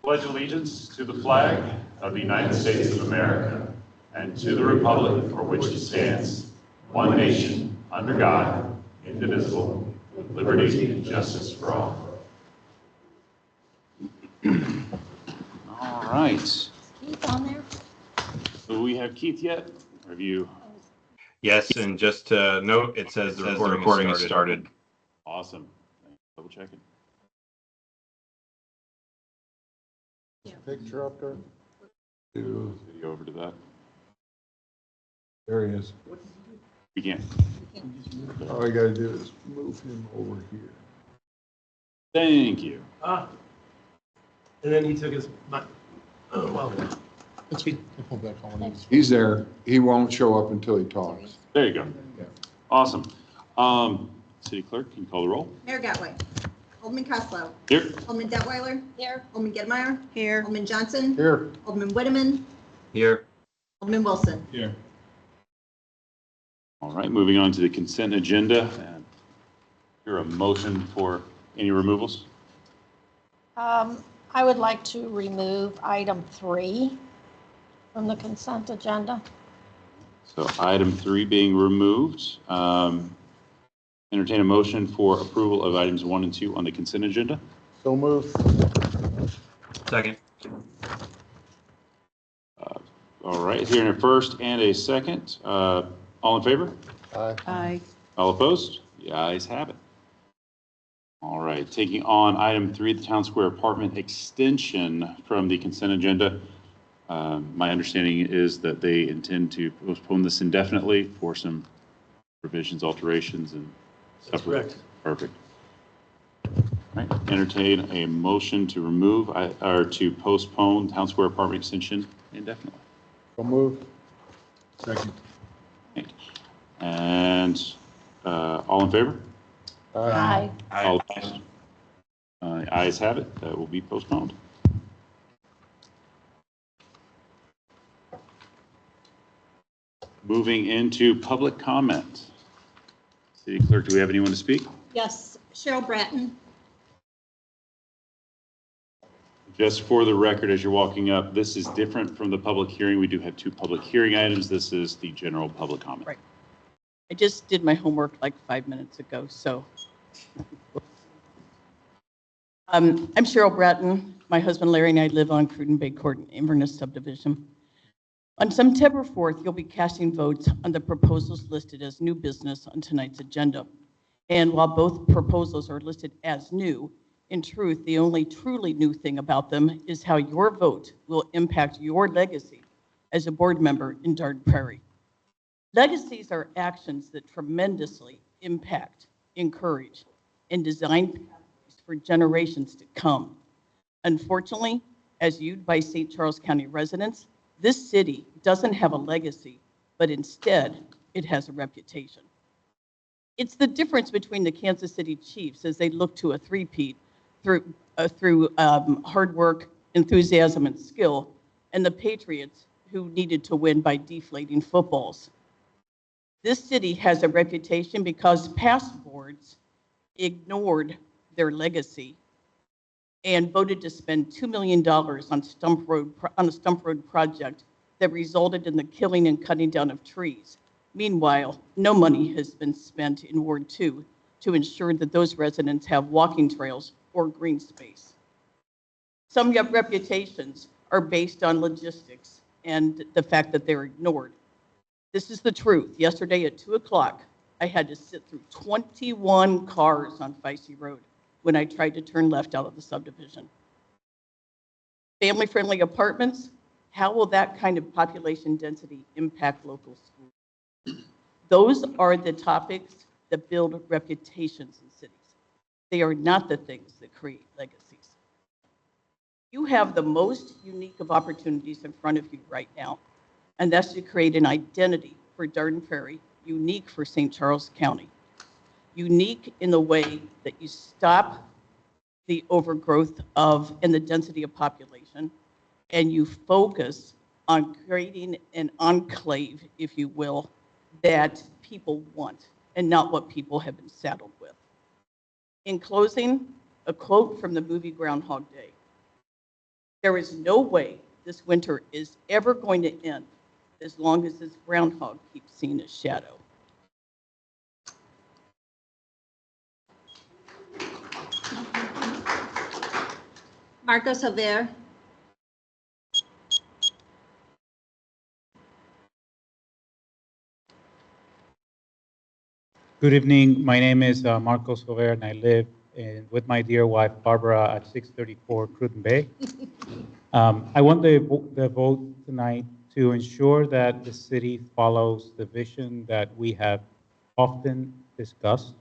Pledge allegiance to the flag of the United States of America and to the republic for which it stands, one nation, under God, indivisible, with liberty and justice for all. All right. Keith on there? Do we have Keith yet? Have you? Yes, and just to note, it says the recording has started. Awesome. Double checking. Yeah. Picture up there. Video over to that. There he is. We can't. All I gotta do is move him over here. Thank you. And then he took his, well, He's there. He won't show up until he talks. There you go. Yeah. Awesome. City Clerk, can you call the roll? Mayor Gatway. Alderman Costello. Here. Alderman Detweiler. Here. Alderman Gedmeyer. Here. Alderman Johnson. Here. Alderman Whitteman. Here. Alderman Wilson. Here. All right, moving on to the consent agenda. And here a motion for any removals. I would like to remove item 3 from the consent agenda. So item 3 being removed. Entertain a motion for approval of items 1 and 2 on the consent agenda. So move. Second. All right, here in a first and a second. All in favor? Aye. Aye. All opposed? The ayes have it. All right, taking on item 3, the Town Square Apartment extension from the consent agenda. My understanding is that they intend to postpone this indefinitely for some revisions, alterations, and stuff. that's correct. Perfect. All right, entertain a motion to remove or to postpone Town Square Apartment extension indefinitely. So move. Second. And all in favor? Aye. All opposed? Ayes have it. That will be postponed. Moving into public comment. City Clerk, do we have anyone to speak? Yes, Cheryl Bratton. Just for the record, as you're walking up, this is different from the public hearing. We do have 2 public hearing items. This is the general public comment. Right. I just did my homework like 5 minutes ago, so. I'm Cheryl Bratton. My husband Larry and I live on Cruden Bay Court in Inverness subdivision. On September 4th, you'll be casting votes on the proposals listed as new business on tonight's agenda. And while both proposals are listed as new, in truth, the only truly new thing about them is how your vote will impact your legacy as a board member in Dardenne Prairie. Legacies are actions that tremendously impact, encourage, and design pathways for generations to come. Unfortunately, as viewed by St. Charles County residents, this city doesn't have a legacy, but instead it has a reputation. It's the difference between the Kansas City Chiefs as they look to a three-peat through hard work, enthusiasm, and skill, and the Patriots who needed to win by deflating footballs. This city has a reputation because past boards ignored their legacy and voted to spend $2 million on a stump road project that resulted in the killing and cutting down of trees. Meanwhile, no money has been spent in Ward 2 to ensure that those residents have walking trails or green space. Some reputations are based on logistics and the fact that they're ignored. This is the truth. Yesterday at 2 o'clock, I had to sit through 21 cars on Ficey Road when I tried to turn left out of the subdivision. Family-friendly apartments, how will that kind of population density impact local schools? Those are the topics that build reputations in cities. They are not the things that create legacies. You have the most unique of opportunities in front of you right now, and that's to create an identity for Dardenne Prairie, unique for St. Charles County. Unique in the way that you stop the overgrowth of and the density of population, and you focus on creating an enclave, if you will, that people want and not what people have been saddled with. In closing, a quote from the movie Groundhog Day. There is no way this winter is ever going to end as long as this groundhog keeps seeing his shadow. Marcos Javier. Good evening. My name is Marcos Soler, and I live with my dear wife Barbara at 634 Cruden Bay. I want the vote tonight to ensure that the city follows the vision that we have often discussed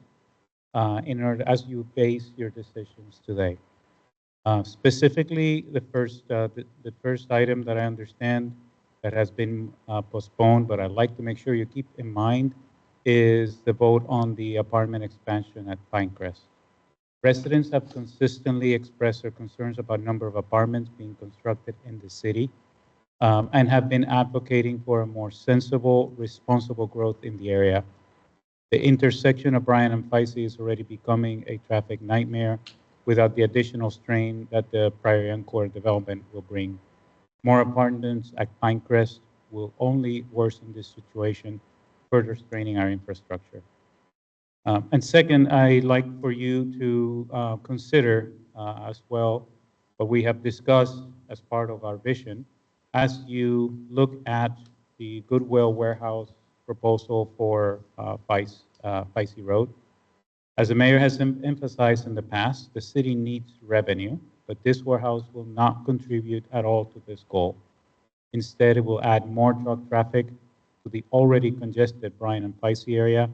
in order as you base your decisions today. Specifically, the first item that I understand that has been postponed, but I'd like to make sure you keep in mind, is the vote on the apartment expansion at Pinecrest. Residents have consistently expressed their concerns about number of apartments being constructed in the city and have been advocating for a more sensible, responsible growth in the area. The intersection of Bryan and Feisty is already becoming a traffic nightmare without the additional strain that the Prairie Encore development will bring. More apartments at Pinecrest will only worsen this situation, further straining our infrastructure. And second, I'd like for you to consider as well what we have discussed as part of our vision as you look at the Goodwill Warehouse proposal for Feisty Road. As the mayor has emphasized in the past, the city needs revenue, but this warehouse will not contribute at all to this goal. Instead, it will add more truck traffic to the already congested Bryan and Feisty area.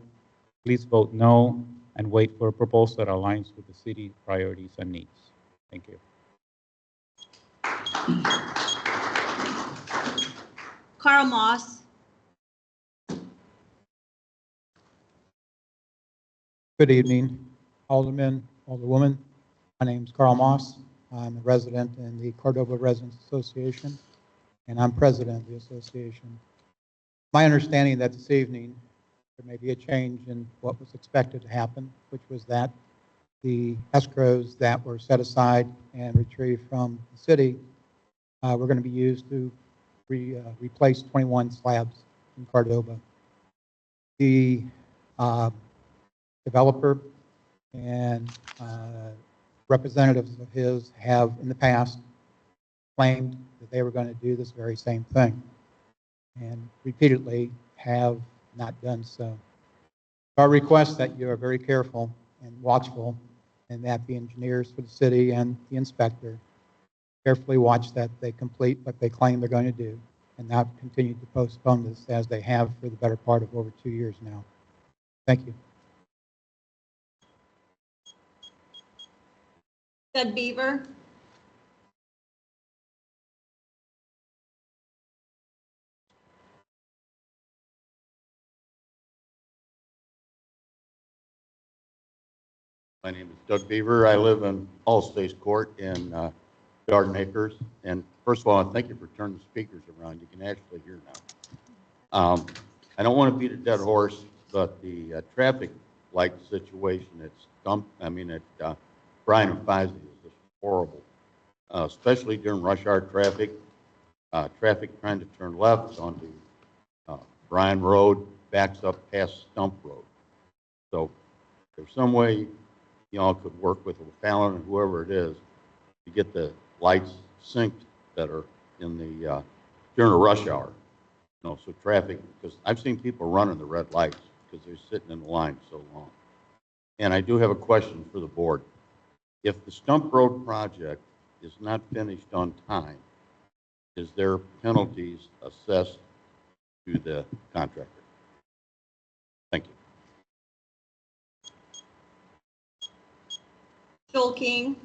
Please vote no and wait for a proposal that aligns with the city's priorities and needs. Thank you. Carl Moss. Good evening, Aldermen, Alderwoman. My name is Carl Moss. I'm a resident in the Cordova Residents Association, and I'm president of the association. My understanding that this evening there may be a change in what was expected to happen, which was that the escrows that were set aside and retrieved from the city were going to be used to replace 21 slabs in Cordova. The developer and representatives of his have in the past claimed that they were going to do this very same thing and repeatedly have not done so. Our request that you are very careful and watchful, and that the engineers for the city and the inspector carefully watch that they complete what they claim they're going to do and not continue to postpone this as they have for the better part of over 2 years now. Thank you. Doug Beaver. My name is Doug Beaver. I live in Allstace Court in Garden Acres. And first of all, thank you for turning the speakers around. You can actually hear now. I don't want to beat a dead horse, but the traffic light situation at Bryan and Feisty is just horrible, especially during rush hour traffic. Traffic trying to turn left onto Bryan Road backs up past Stump Road. So there's some way you all could work with Fallon and whoever it is to get the lights synced better in the during a rush hour. You know, so traffic, because I've seen people running the red lights because they're sitting in the line so long. And I do have a question for the board. If the Stump Road project is not finished on time, is there penalties assessed to the contractor? Thank you. Joel King.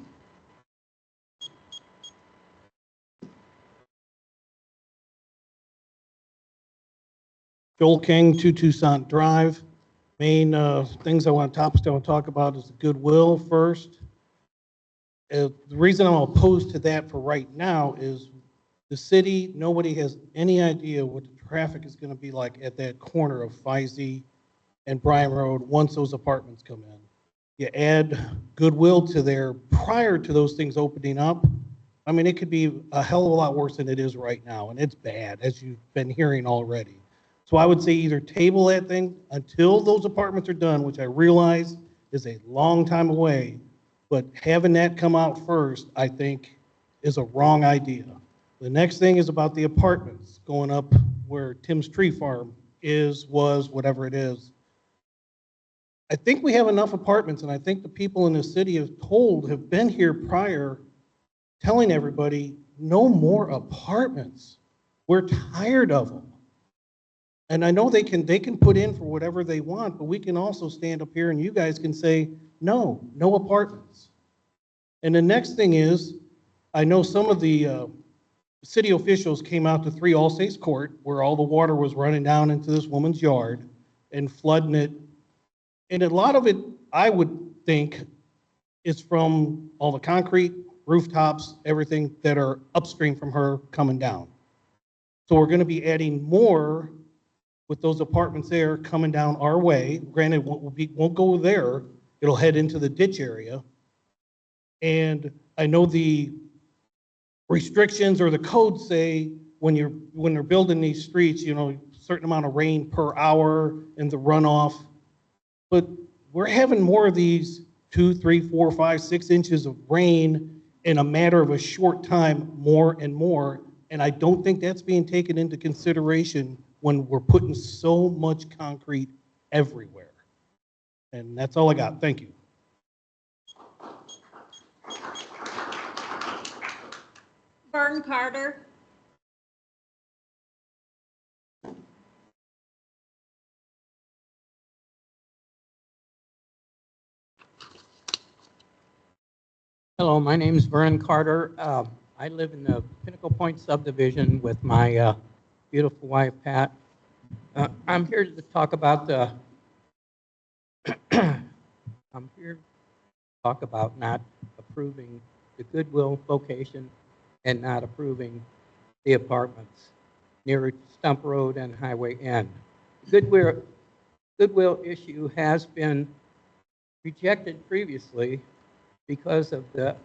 Joel King, 2 Toussaint Drive. Main things I want to talk about is the Goodwill first. The reason I'm opposed to that for right now is the city, nobody has any idea what the traffic is going to be like at that corner of Feisty and Bryan Road once those apartments come in. You add Goodwill to there prior to those things opening up, I mean, it could be a hell of a lot worse than it is right now, and it's bad, as you've been hearing already. So I would say either table that thing until those apartments are done, which I realize is a long time away, but having that come out first, I think, is a wrong idea. The next thing is about the apartments going up where Tim's Tree Farm is, was, whatever it is. I think we have enough apartments, and I think the people in the city have been here prior, telling everybody, no more apartments. We're tired of them. And I know they can put in for whatever they want, but we can also stand up here and you guys can say, no apartments. And the next thing is, I know some of the city officials came out to 3 All States Court where all the water was running down into this woman's yard and flooding it. And a lot of it, I would think, is from all the concrete, rooftops, everything that are upstream from her coming down. So we're going to be adding more with those apartments there coming down our way. Granted, won't go there. It'll head into the ditch area. And I know the restrictions or the codes say when they're building these streets, you know, certain amount of rain per hour and the runoff. But we're having more of these 2, 3, 4, 5, 6 inches of rain in a matter of a short time, more and more. And I don't think that's being taken into consideration when we're putting so much concrete everywhere. And that's all I got. Thank you. Vern Carter. Hello, my name is Vern Carter. I live in the Pinnacle Point subdivision with my beautiful wife, Pat. I'm here to talk about not approving the Goodwill location and not approving the apartments near Stump Road and Highway N. Goodwill issue has been rejected previously because of the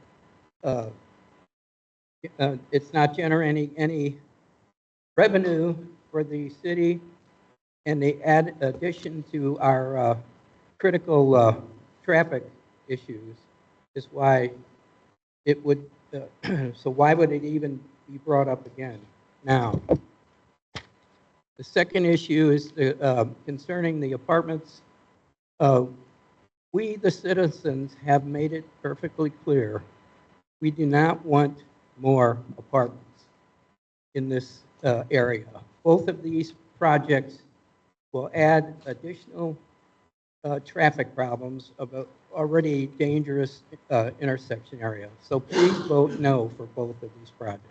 it's not generating any revenue for the city, and the addition to our critical traffic issues is why it would, so why would it even be brought up again now? The second issue is concerning the apartments. We, the citizens, have made it perfectly clear we do not want more apartments in this area. Both of these projects will add additional traffic problems of an already dangerous intersection area. So please vote no for both of these projects.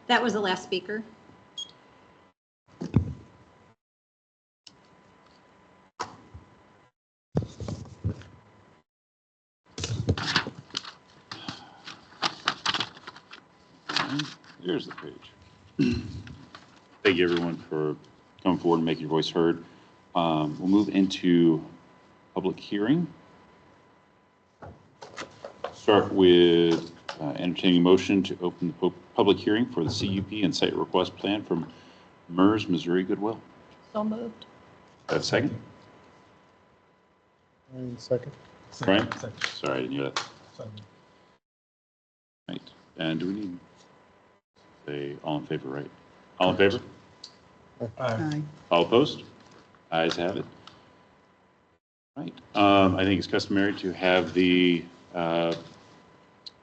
That was the last speaker. Here's the page. Thank you, everyone, for coming forward and making your voice heard. We'll move into public hearing. Start with entertaining motion to open the public hearing for the CUP and site request plan from MERS Missouri Goodwill. So moved. Have a second? Second. Brian? Sorry, I didn't hear that. Right. And do we need to say all in favor, right? All in favor? Aye. All opposed? Ayes have it. Right. I think it's customary to have the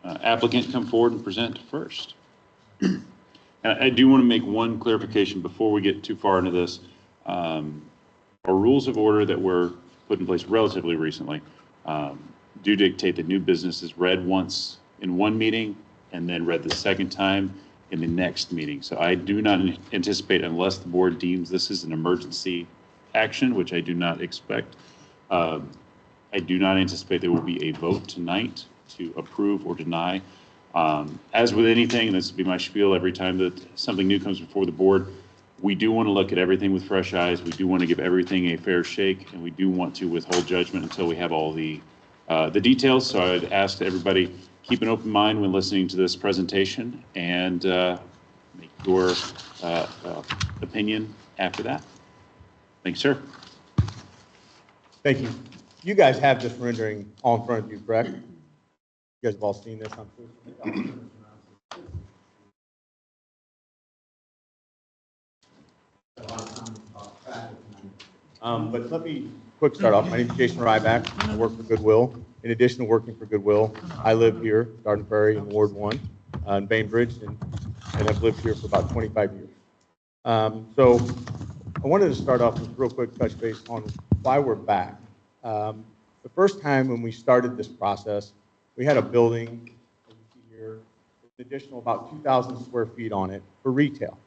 applicant come forward and present first. And I do want to make one clarification before we get too far into this. Our rules of order that were put in place relatively recently do dictate that new business is read once in one meeting and then read the second time in the next meeting. So I do not anticipate, unless the board deems this is an emergency action, which I do not expect, I do not anticipate there will be a vote tonight to approve or deny. As with anything, and this will be my spiel every time that something new comes before the board, we do want to look at everything with fresh eyes. We do want to give everything a fair shake, and we do want to withhold judgment until we have all the the details. So I would ask that everybody keep an open mind when listening to this presentation and make your opinion after that. Thank you, sir. Thank you. You guys have this rendering all in front of you, correct? You guys have all seen this, I'm sure. But let me quick start off. My name is Jason Ryback. I work for Goodwill. In addition to working for Goodwill, I live here, Garden Prairie in Ward 1 in Bainbridge, and I've lived here for about 25 years. So I wanted to start off with a real quick touch base on why we're back. The first time when we started this process, we had a building here, an additional about 2,000 square feet on it for retail.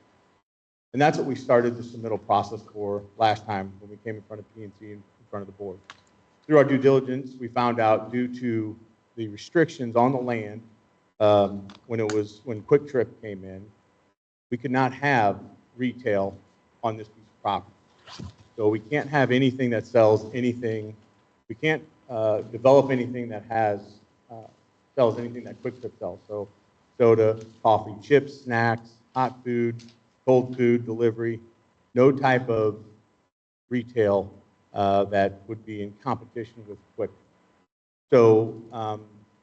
And that's what we started the submittal process for last time when we came in front of P&C and in front of the board. Through our due diligence, we found out due to the restrictions on the land, when Quick Trip came in, we could not have retail on this piece of property. So we can't have anything that sells anything. We can't develop anything that sells anything that Quick Trip sells. So soda, coffee, chips, snacks, hot food, cold food delivery, no type of retail that would be in competition with Quick Trip. So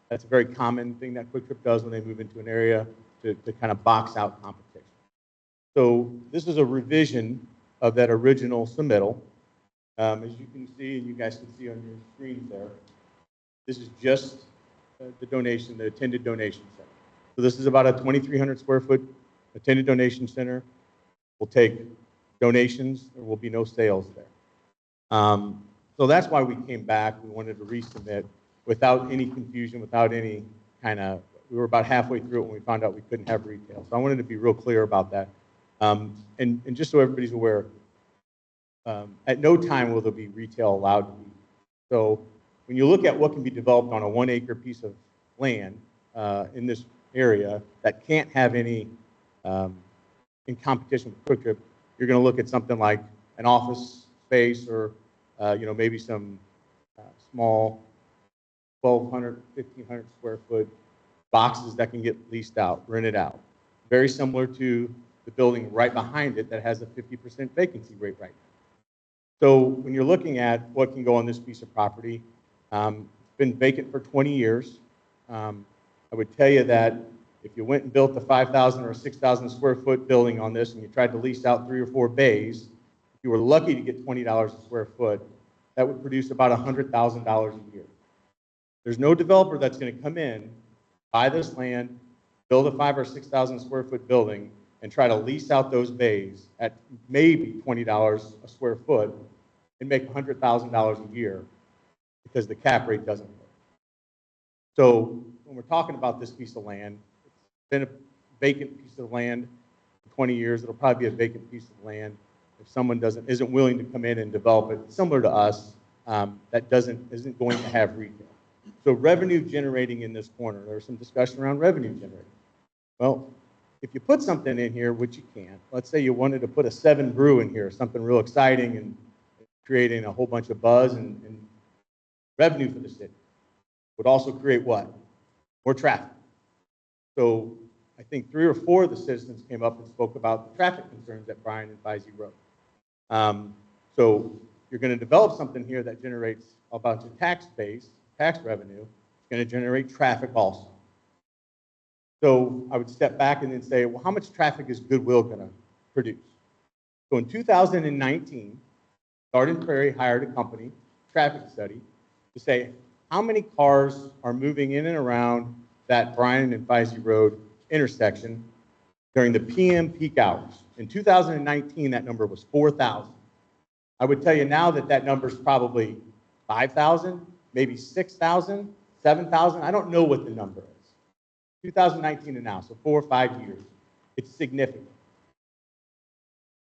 that's a very common thing that Quick Trip does when they move into an area to kind of box out competition. So this is a revision of that original submittal. As you can see, and you guys can see on your screens there, this is just the donation, the attended donation center. So this is about a 2,300 square foot attended donation center. We'll take donations. There will be no sales there. So that's why we came back. We wanted to resubmit without any confusion, without any we were about halfway through it when we found out we couldn't have retail. So I wanted to be real clear about that. And just so everybody's aware, at no time will there be retail allowed to be. So when you look at what can be developed on a 1 acre piece of land in this area that can't have any in competition with Quick Trip, you're going to look at something like an office space or maybe some small 1,200, 1,500 square foot boxes that can get leased out, rented out. Very similar to the building right behind it that has a 50% vacancy rate right now. So when you're looking at what can go on this piece of property, it's been vacant for 20 years. I would tell you that if you went and built a 5,000 or 6,000 square foot building on this and you tried to lease out 3 or 4 bays, if you were lucky to get $20 a square foot, that would produce about $100,000 a year. There's no developer that's going to come in, buy this land, build a 5,000 or 6,000 square foot building, and try to lease out those bays at maybe $20 a square foot and make $100,000 a year because the cap rate doesn't work. So when we're talking about this piece of land, it's been a vacant piece of land for 20 years. It'll probably be a vacant piece of land if someone isn't willing to come in and develop it, similar to us, that isn't going to have retail. So revenue generating in this corner, there's some discussion around revenue generating. Well, if you put something in here, which you can't, let's say you wanted to put a 7 brew in here, something real exciting and creating a whole bunch of buzz and revenue for the city, would also create what? More traffic. So I think 3 or 4 of the citizens came up and spoke about the traffic concerns that Brian and Faisy wrote. So you're going to develop something here that generates a bunch of tax revenue. It's going to generate traffic also. So I would step back and then say, well, how much traffic is Goodwill going to produce? So in 2019, Garden Prairie hired a company, traffic study, to say how many cars are moving in and around that Bryan and Faisy Road intersection during the PM peak hours. In 2019, that number was 4,000. I would tell you now that that number is probably 5,000, maybe 6,000, 7,000. I don't know what the number is. 2019 and now, so 4 or 5 years. It's significant.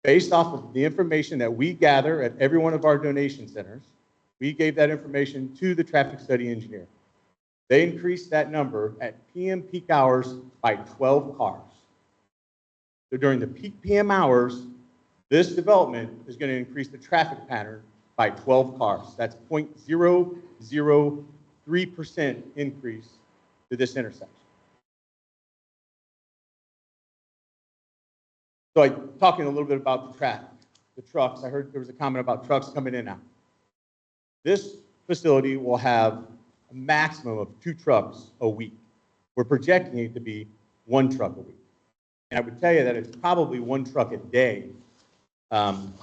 Based off of the information that we gather at every one of our donation centers, we gave that information to the traffic study engineer. They increased that number at PM peak hours by 12 cars. So during the peak PM hours, this development is going to increase the traffic pattern by 12 cars. That's 0.005 3% increase to this intersection. So talking a little bit about the traffic, the trucks. I heard there was a comment about trucks coming in and out. This facility will have a maximum of 2 trucks a week. We're projecting it to be 1 truck a week. And I would tell you that it's probably 1 truck a day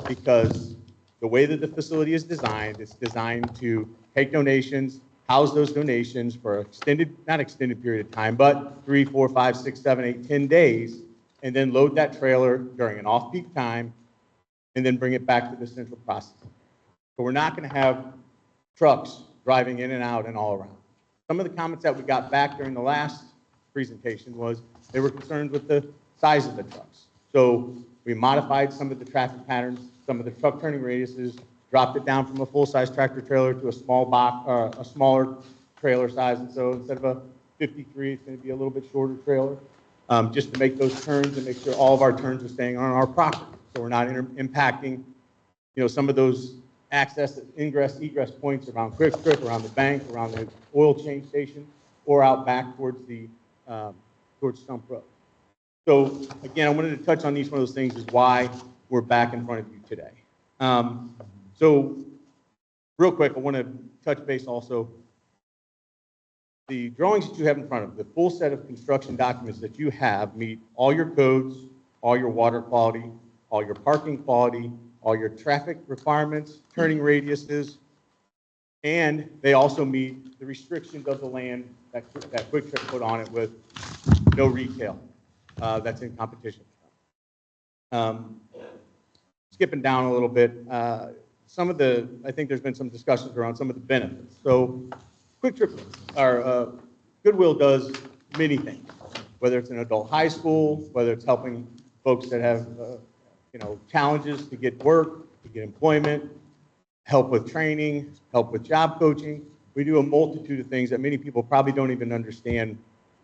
because the way that the facility is designed, it's designed to take donations, house those donations for extended, not extended period of time, but 3, 4, 5, 6, 7, 8, 10 days, and then load that trailer during an off-peak time, and then bring it back to the central processing. So we're not going to have trucks driving in and out and all around. Some of the comments that we got back during the last presentation was they were concerned with the size of the trucks. So we modified some of the traffic patterns, some of the truck turning radiuses, dropped it down from a full-size tractor trailer to a small box, a smaller trailer size. And so instead of a 53, it's going to be a little bit shorter trailer, just to make those turns and make sure all of our turns are staying on our property. So we're not impacting, some of those access, ingress, egress points around Quick Trip, around the bank, around the oil change station, or out back towards the towards Stump Road. So again, I wanted to touch on each one of those things is why we're back in front of you today. So real quick, I want to touch base also. The drawings that you have in front of you, the full set of construction documents that you have meet all your codes, all your water quality, all your parking quality, all your traffic requirements, turning radiuses, and they also meet the restrictions of the land that Quick Trip put on it with no retail that's in competition. Skipping down a little bit, I think there's been some discussions around some of the benefits. So Quick Trip, or Goodwill does many things, whether it's an adult high school, whether it's helping folks that have challenges to get work, to get employment, help with training, help with job coaching. We do a multitude of things that many people probably don't even understand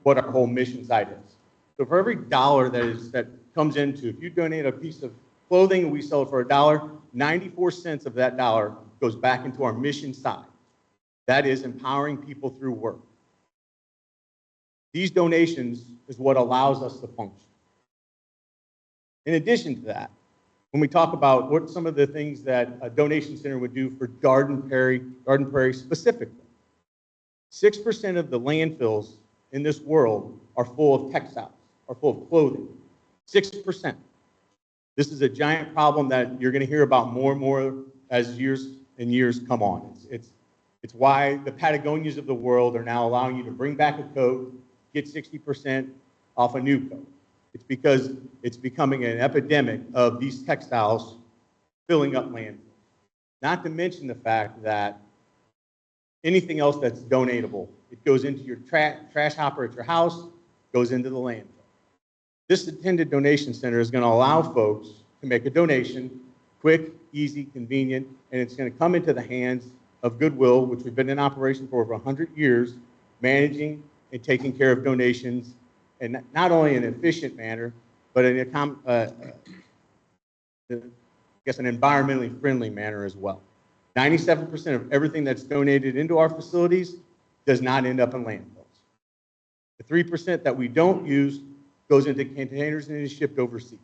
what our whole mission side is. So for every dollar that comes into, if you donate a piece of clothing and we sell it for $1, 94 cents of that dollar goes back into our mission side. That is empowering people through work. These donations is what allows us to function. In addition to that, when we talk about what some of the things that a donation center would do for Garden Prairie specifically, 6% of the landfills in this world are full of textiles, are full of clothing. 6%. This is a giant problem that you're going to hear about more and more as years and years come on. It's why the Patagonias of the world are now allowing you to bring back a coat, get 60% off a new coat. It's because it's becoming an epidemic of these textiles filling up landfills. Not to mention the fact that anything else that's donatable, it goes into your trash hopper at your house, goes into the landfill. This attended donation center is going to allow folks to make a donation, quick, easy, convenient, and it's going to come into the hands of Goodwill, which we've been in operation for over 100 years, managing and taking care of donations, and not only in an efficient manner, but in an environmentally friendly manner as well. 97% of everything that's donated into our facilities does not end up in landfills. The 3% that we don't use goes into containers and is shipped overseas.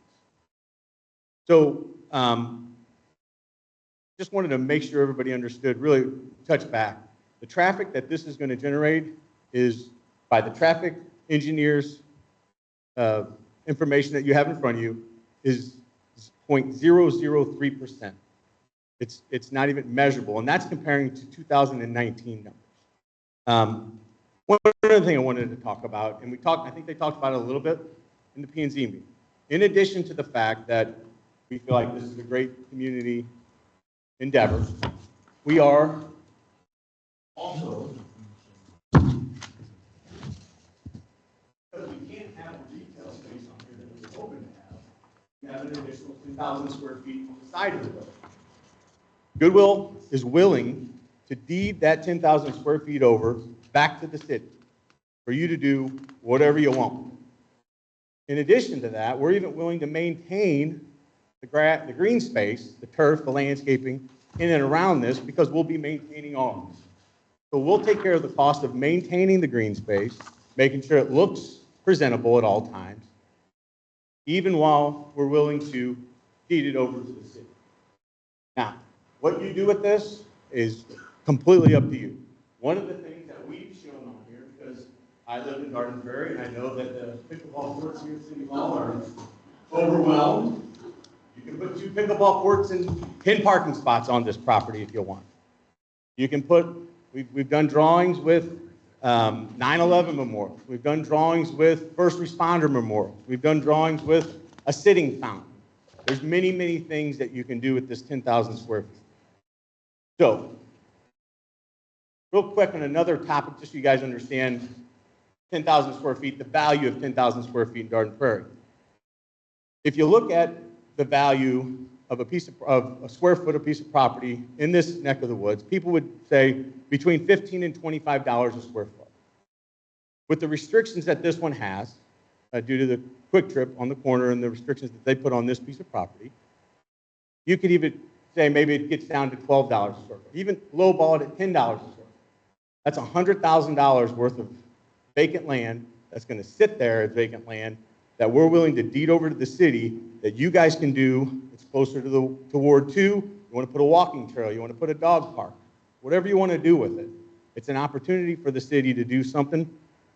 So just wanted to make sure everybody understood, really touch back. The traffic that this is going to generate is by the traffic engineers' information that you have in front of you is 0.003%. It's not even measurable, and that's comparing to 2019 numbers. One other thing I wanted to talk about, and I think they talked about it a little bit in the P&Z meeting. In addition to the fact that we feel like this is a great community endeavor, we are also, because we can't have a retail space on here that we're hoping to have, we have an additional 10,000 square feet on the side of the building. Goodwill is willing to deed that 10,000 square feet over back to the city for you to do whatever you want. In addition to that, we're even willing to maintain the green space, the turf, the landscaping in and around this because we'll be maintaining ours. So we'll take care of the cost of maintaining the green space, making sure it looks presentable at all times, even while we're willing to deed it over to the city. Now, what you do with this is completely up to you. One of the things that we've shown on here, because I live in Garden Prairie and I know that the pickleball courts here at City Hall are overwhelmed. You can put 2 pickleball courts and 10 parking spots on this property if you want. You can put, we've done drawings with 9/11 memorials. We've done drawings with first responder memorials. We've done drawings with a sitting fountain. There's many, many things that you can do with this 10,000 square feet. So, real quick on another topic, just so you guys understand 10,000 square feet, the value of 10,000 square feet in Garden Prairie. If you look at the value of a square foot of piece of property in this neck of the woods, people would say between $15 and $25 a square foot. With the restrictions that this one has, due to the Quick Trip on the corner and the restrictions that they put on this piece of property, you could even say maybe it gets down to $12 a square foot, even lowball it at $10 a square foot. That's $100,000 worth of vacant land that's going to sit there as vacant land that we're willing to deed over to the city that you guys can do. It's closer to Ward 2. You want to put a walking trail. You want to put a dog park. Whatever you want to do with it. It's an opportunity for the city to do something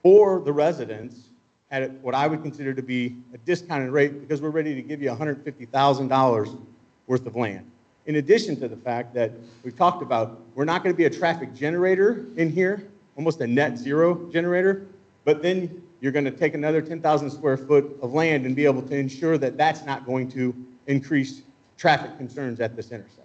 for the residents at what I would consider to be a discounted rate because we're ready to give you $150,000 worth of land. In addition to the fact that we've talked about, we're not going to be a traffic generator in here, almost a net zero generator, but then you're going to take another 10,000 square foot of land and be able to ensure that that's not going to increase traffic concerns at this intersection.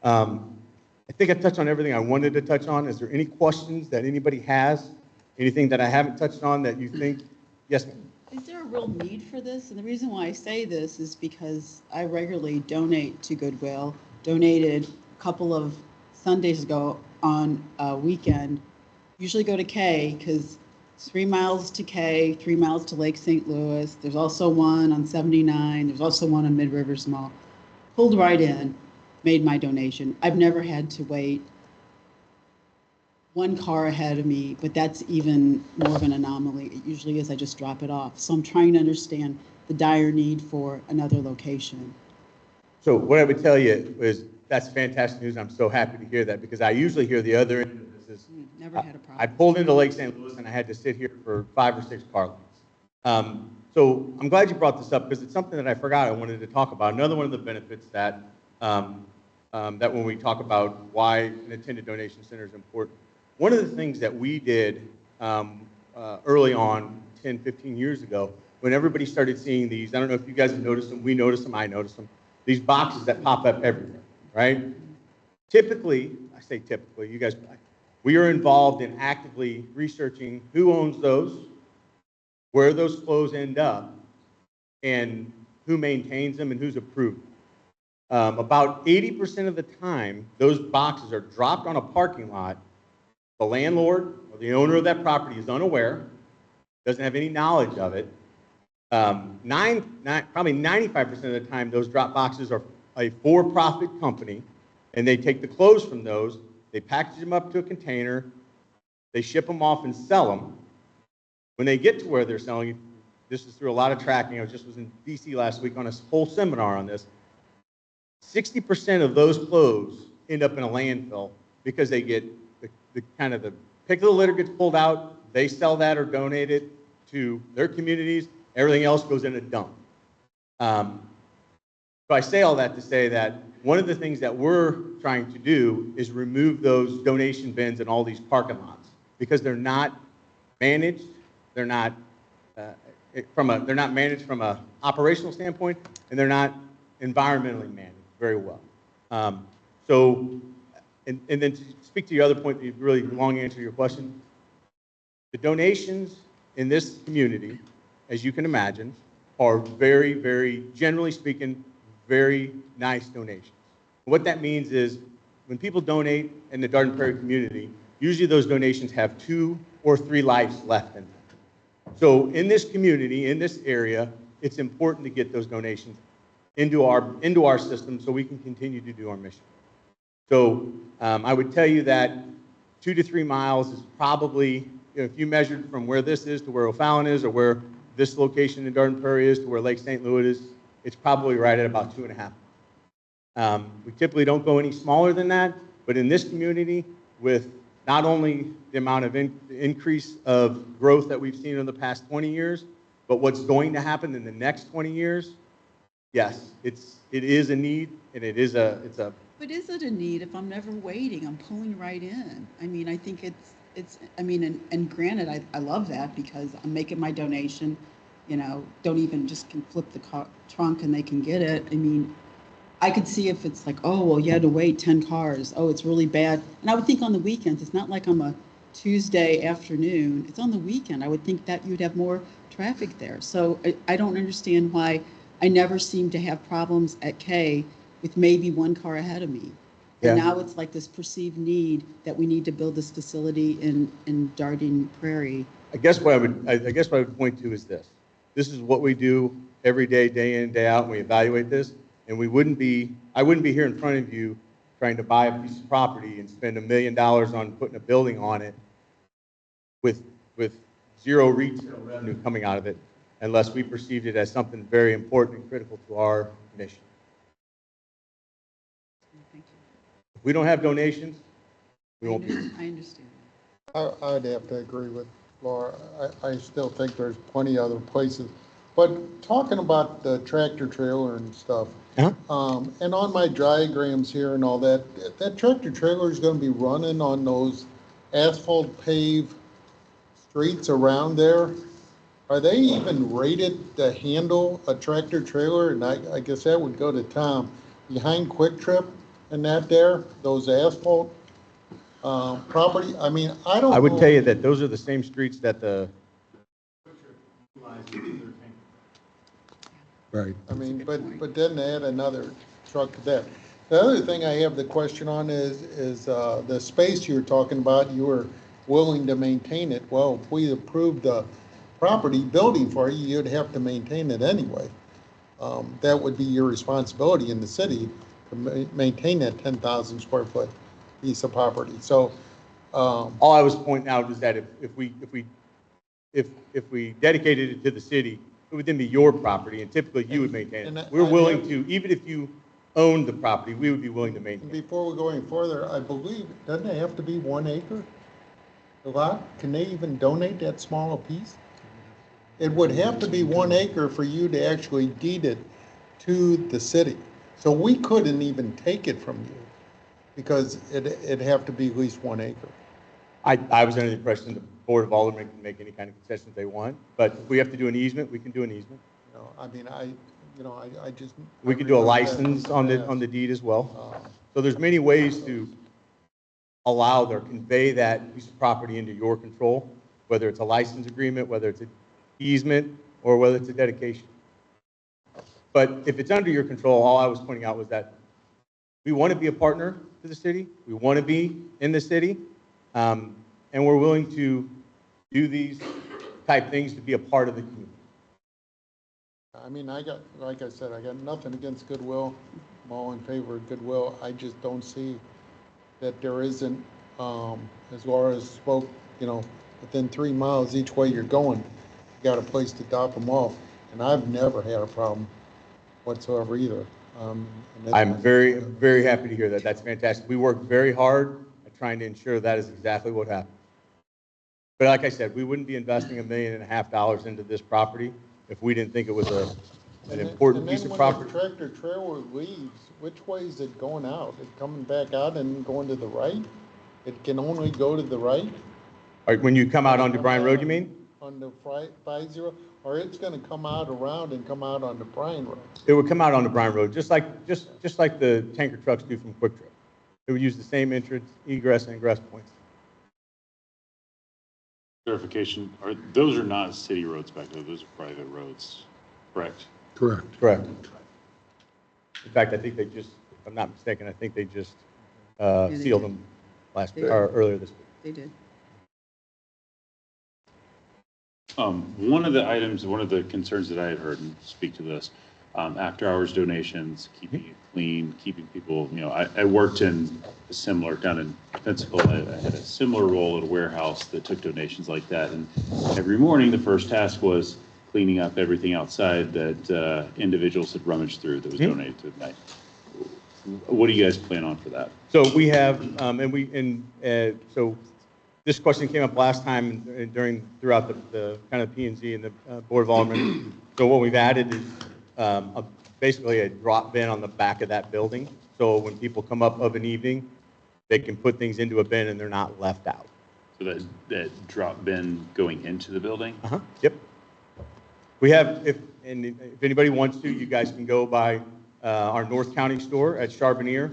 I think I touched on everything I wanted to touch on. Is there any questions that anybody has? Anything that I haven't touched on that you think? Yes, ma'am. Is there a real need for this? And the reason why I say this is because I regularly donate to Goodwill. Donated a couple of Sundays ago on a weekend. Usually go to K because it's 3 miles to K, 3 miles to Lake St. Louis. There's also one on 79. There's also one on Mid Rivers Mall. Pulled right in, made my donation. I've never had to wait one car ahead of me, but that's even more of an anomaly. It usually is, I just drop it off. So I'm trying to understand the dire need for another location. So what I would tell you is that's fantastic news. I'm so happy to hear that because I usually hear the other end of this is Never had a problem. I pulled into Lake St. Louis and I had to sit here for 5 or 6 car lengths. So I'm glad you brought this up because it's something that I forgot I wanted to talk about. Another one of the benefits that that when we talk about why an attended donation center is important. One of the things that we did early on, 10, 15 years ago, when everybody started seeing these, I don't know if you guys have noticed them, we noticed them, I noticed them, these boxes that pop up everywhere, right? Typically, I say typically, you guys, we are involved in actively researching who owns those, where those clothes end up, and who maintains them and who's approved. About 80% of the time, those boxes are dropped on a parking lot. The landlord or the owner of that property is unaware, doesn't have any knowledge of it. Probably 95% of the time, those drop boxes are a for-profit company, and they take the clothes from those, they package them up to a container, they ship them off and sell them. When they get to where they're selling, this is through a lot of tracking. I was in DC last week on a whole seminar on this. 60% of those clothes end up in a landfill because they get the kind of the pick of the litter gets pulled out, they sell that or donate it to their communities, everything else goes in a dump. So I say all that to say that one of the things that we're trying to do is remove those donation bins in all these parking lots because they're not managed, they're not they're not managed from an operational standpoint, and they're not environmentally managed very well. And then to speak to your other point, the really long answer to your question, the donations in this community, as you can imagine, are very, very, generally speaking, very nice donations. What that means is when people donate in the Garden Prairie community, usually those donations have 2 or 3 lives left in them. So in this community, in this area, it's important to get those donations into our system so we can continue to do our mission. So I would tell you that 2 to 3 miles is probably, if you measured from where this is to where O'Fallon is, or where this location in Garden Prairie is to where Lake St. Louis is, it's probably right at about 2.5. We typically don't go any smaller than that, but in this community, with not only the amount of increase of growth that we've seen in the past 20 years, but what's going to happen in the next 20 years, yes, it is a need, and it's a. But is it a need? If I'm never waiting, I'm pulling right in. I mean, I think I mean, and granted, I love that because I'm making my donation, don't even just can flip the trunk and they can get it. I mean, I could see if it's like, oh, well, you had to wait 10 cars. Oh, it's really bad. And I would think on the weekends, it's not like I'm a Tuesday afternoon. It's on the weekend. I would think that you'd have more traffic there. So I don't understand why I never seem to have problems at K with maybe one car ahead of me. And now it's like this perceived need that we need to build this facility in Garden Prairie. I guess what I would point to is this. This is what we do every day, day in, day out, and we evaluate this. And I wouldn't be here in front of you trying to buy a piece of property and spend $1 million on putting a building on it with zero retail revenue coming out of it, unless we perceived it as something very important and critical to our mission. Thank you. If we don't have donations, we won't be. I understand. I'd have to agree with Laura. I still think there's plenty other places. But talking about the tractor trailer and stuff, and on my diagrams here and all that, that tractor trailer is going to be running on those asphalt paved streets around there. Are they even rated to handle a tractor trailer? And I guess that would go to Tom. Behind Quick Trip and that there, those asphalt property, I mean, I don't know. I would tell you that those are the same streets that the. Right. I mean, but then they add another truck to that. The other thing I have the question on is the space you were talking about, you were willing to maintain it. Well, if we approved the property building for you, you'd have to maintain it anyway. That would be your responsibility in the city to maintain that 10,000 square foot piece of property. So all I was pointing out is that if we dedicated it to the city, it would then be your property, and typically you would maintain it. We're willing to, even if you owned the property, we would be willing to maintain it. Before we're going further, I believe, doesn't it have to be 1 acre? A lot? Can they even donate that small a piece? It would have to be 1 acre for you to actually deed it to the city. So we couldn't even take it from you because it'd have to be at least 1 acre. I was under the impression the Board of Aldermen can make any kind of concessions they want, but if we have to do an easement, we can do an easement. I mean, I just. We could do a license on the deed as well. So there's many ways to allow or convey that piece of property into your control, whether it's a license agreement, whether it's an easement, or whether it's a dedication. But if it's under your control, all I was pointing out was that we want to be a partner to the city. We want to be in the city. And we're willing to do these type things to be a part of the community. I mean, like I said, I got nothing against Goodwill. I'm all in favor of Goodwill. I just don't see that there isn't, as Laura spoke, within 3 miles each way you're going, you got a place to drop them off. And I've never had a problem whatsoever either. I'm very, very happy to hear that. That's fantastic. We work very hard at trying to ensure that is exactly what happens. But like I said, we wouldn't be investing $1.5 million into this property if we didn't think it was an important piece of property. And then when the tractor trailer leaves, which way is it going out? It coming back out and going to the right? It can only go to the right? All right, when you come out onto Bryan Road, you mean? On the 50, or it's going to come out around and come out onto Bryan Road? It would come out onto Bryan Road, just like the tanker trucks do from Quick Trip. It would use the same entrance, egress, and ingress points. Clarification, those are not city roads back there, those are private roads, correct? Correct. Correct. In fact, I think they just, if I'm not mistaken, I think they just sealed them earlier this week. They did. One of the concerns that I had heard, and speak to this, after hours donations, keeping clean, keeping people, I worked in a similar, down in Pensacola, I had a similar role at a warehouse that took donations like that. And every morning, the first task was cleaning up everything outside that individuals had rummaged through that was donated to the night. What do you guys plan on for that? So we have, so this question came up last time throughout the kind of P&Z and the Board of Aldermen. So what we've added is basically a drop bin on the back of that building. So when people come up of an evening, they can put things into a bin and they're not left out. So that drop bin going into the building? Yep. We have, if anybody wants to, you guys can go by our North County store at Charbonnier.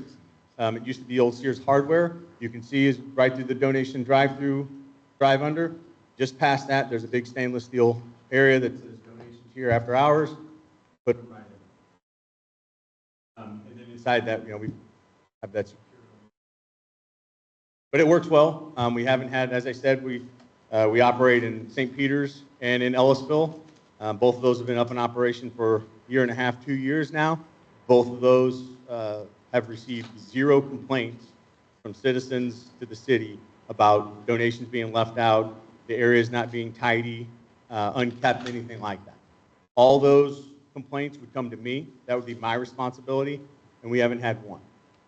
It used to be old Sears Hardware. You can see is right through the donation drive-through, drive-under. Just past that, there's a big stainless steel area that says donations here after hours. Put them right in. And then inside that, we have that secure. But it works well. We haven't had, as I said, we operate in St. Peter's and in Ellisville. Both of those have been up in operation for a year and a half, 2 years now. Both of those have received 0 complaints from citizens to the city about donations being left out, the areas not being tidy, unkept, anything like that. All those complaints would come to me. That would be my responsibility, and we haven't had one.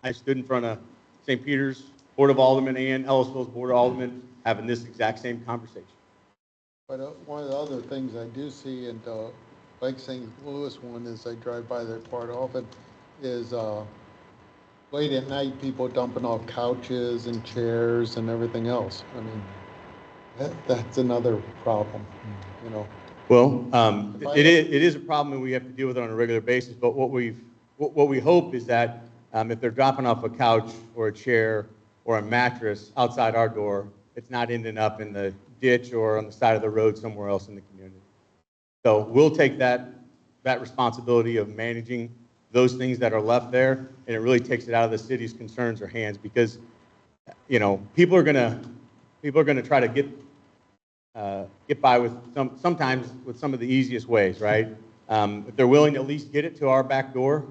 I stood in front of St. Peter's Board of Aldermen and Ellisville's Board of Aldermen having this exact same conversation. But one of the other things I do see, and like St. Louis one, is I drive by there quite often, is late at night, people dumping off couches and chairs and everything else. I mean, that's another problem, Well, it is a problem and we have to deal with it on a regular basis, but what we hope is that if they're dropping off a couch or a chair or a mattress outside our door, it's not ending up in the ditch or on the side of the road somewhere else in the community. So we'll take that responsibility of managing those things that are left there, and it really takes it out of the city's concerns or hands, because people are gonna try to get by with sometimes with some of the easiest ways, right? If they're willing to at least get it to our back door,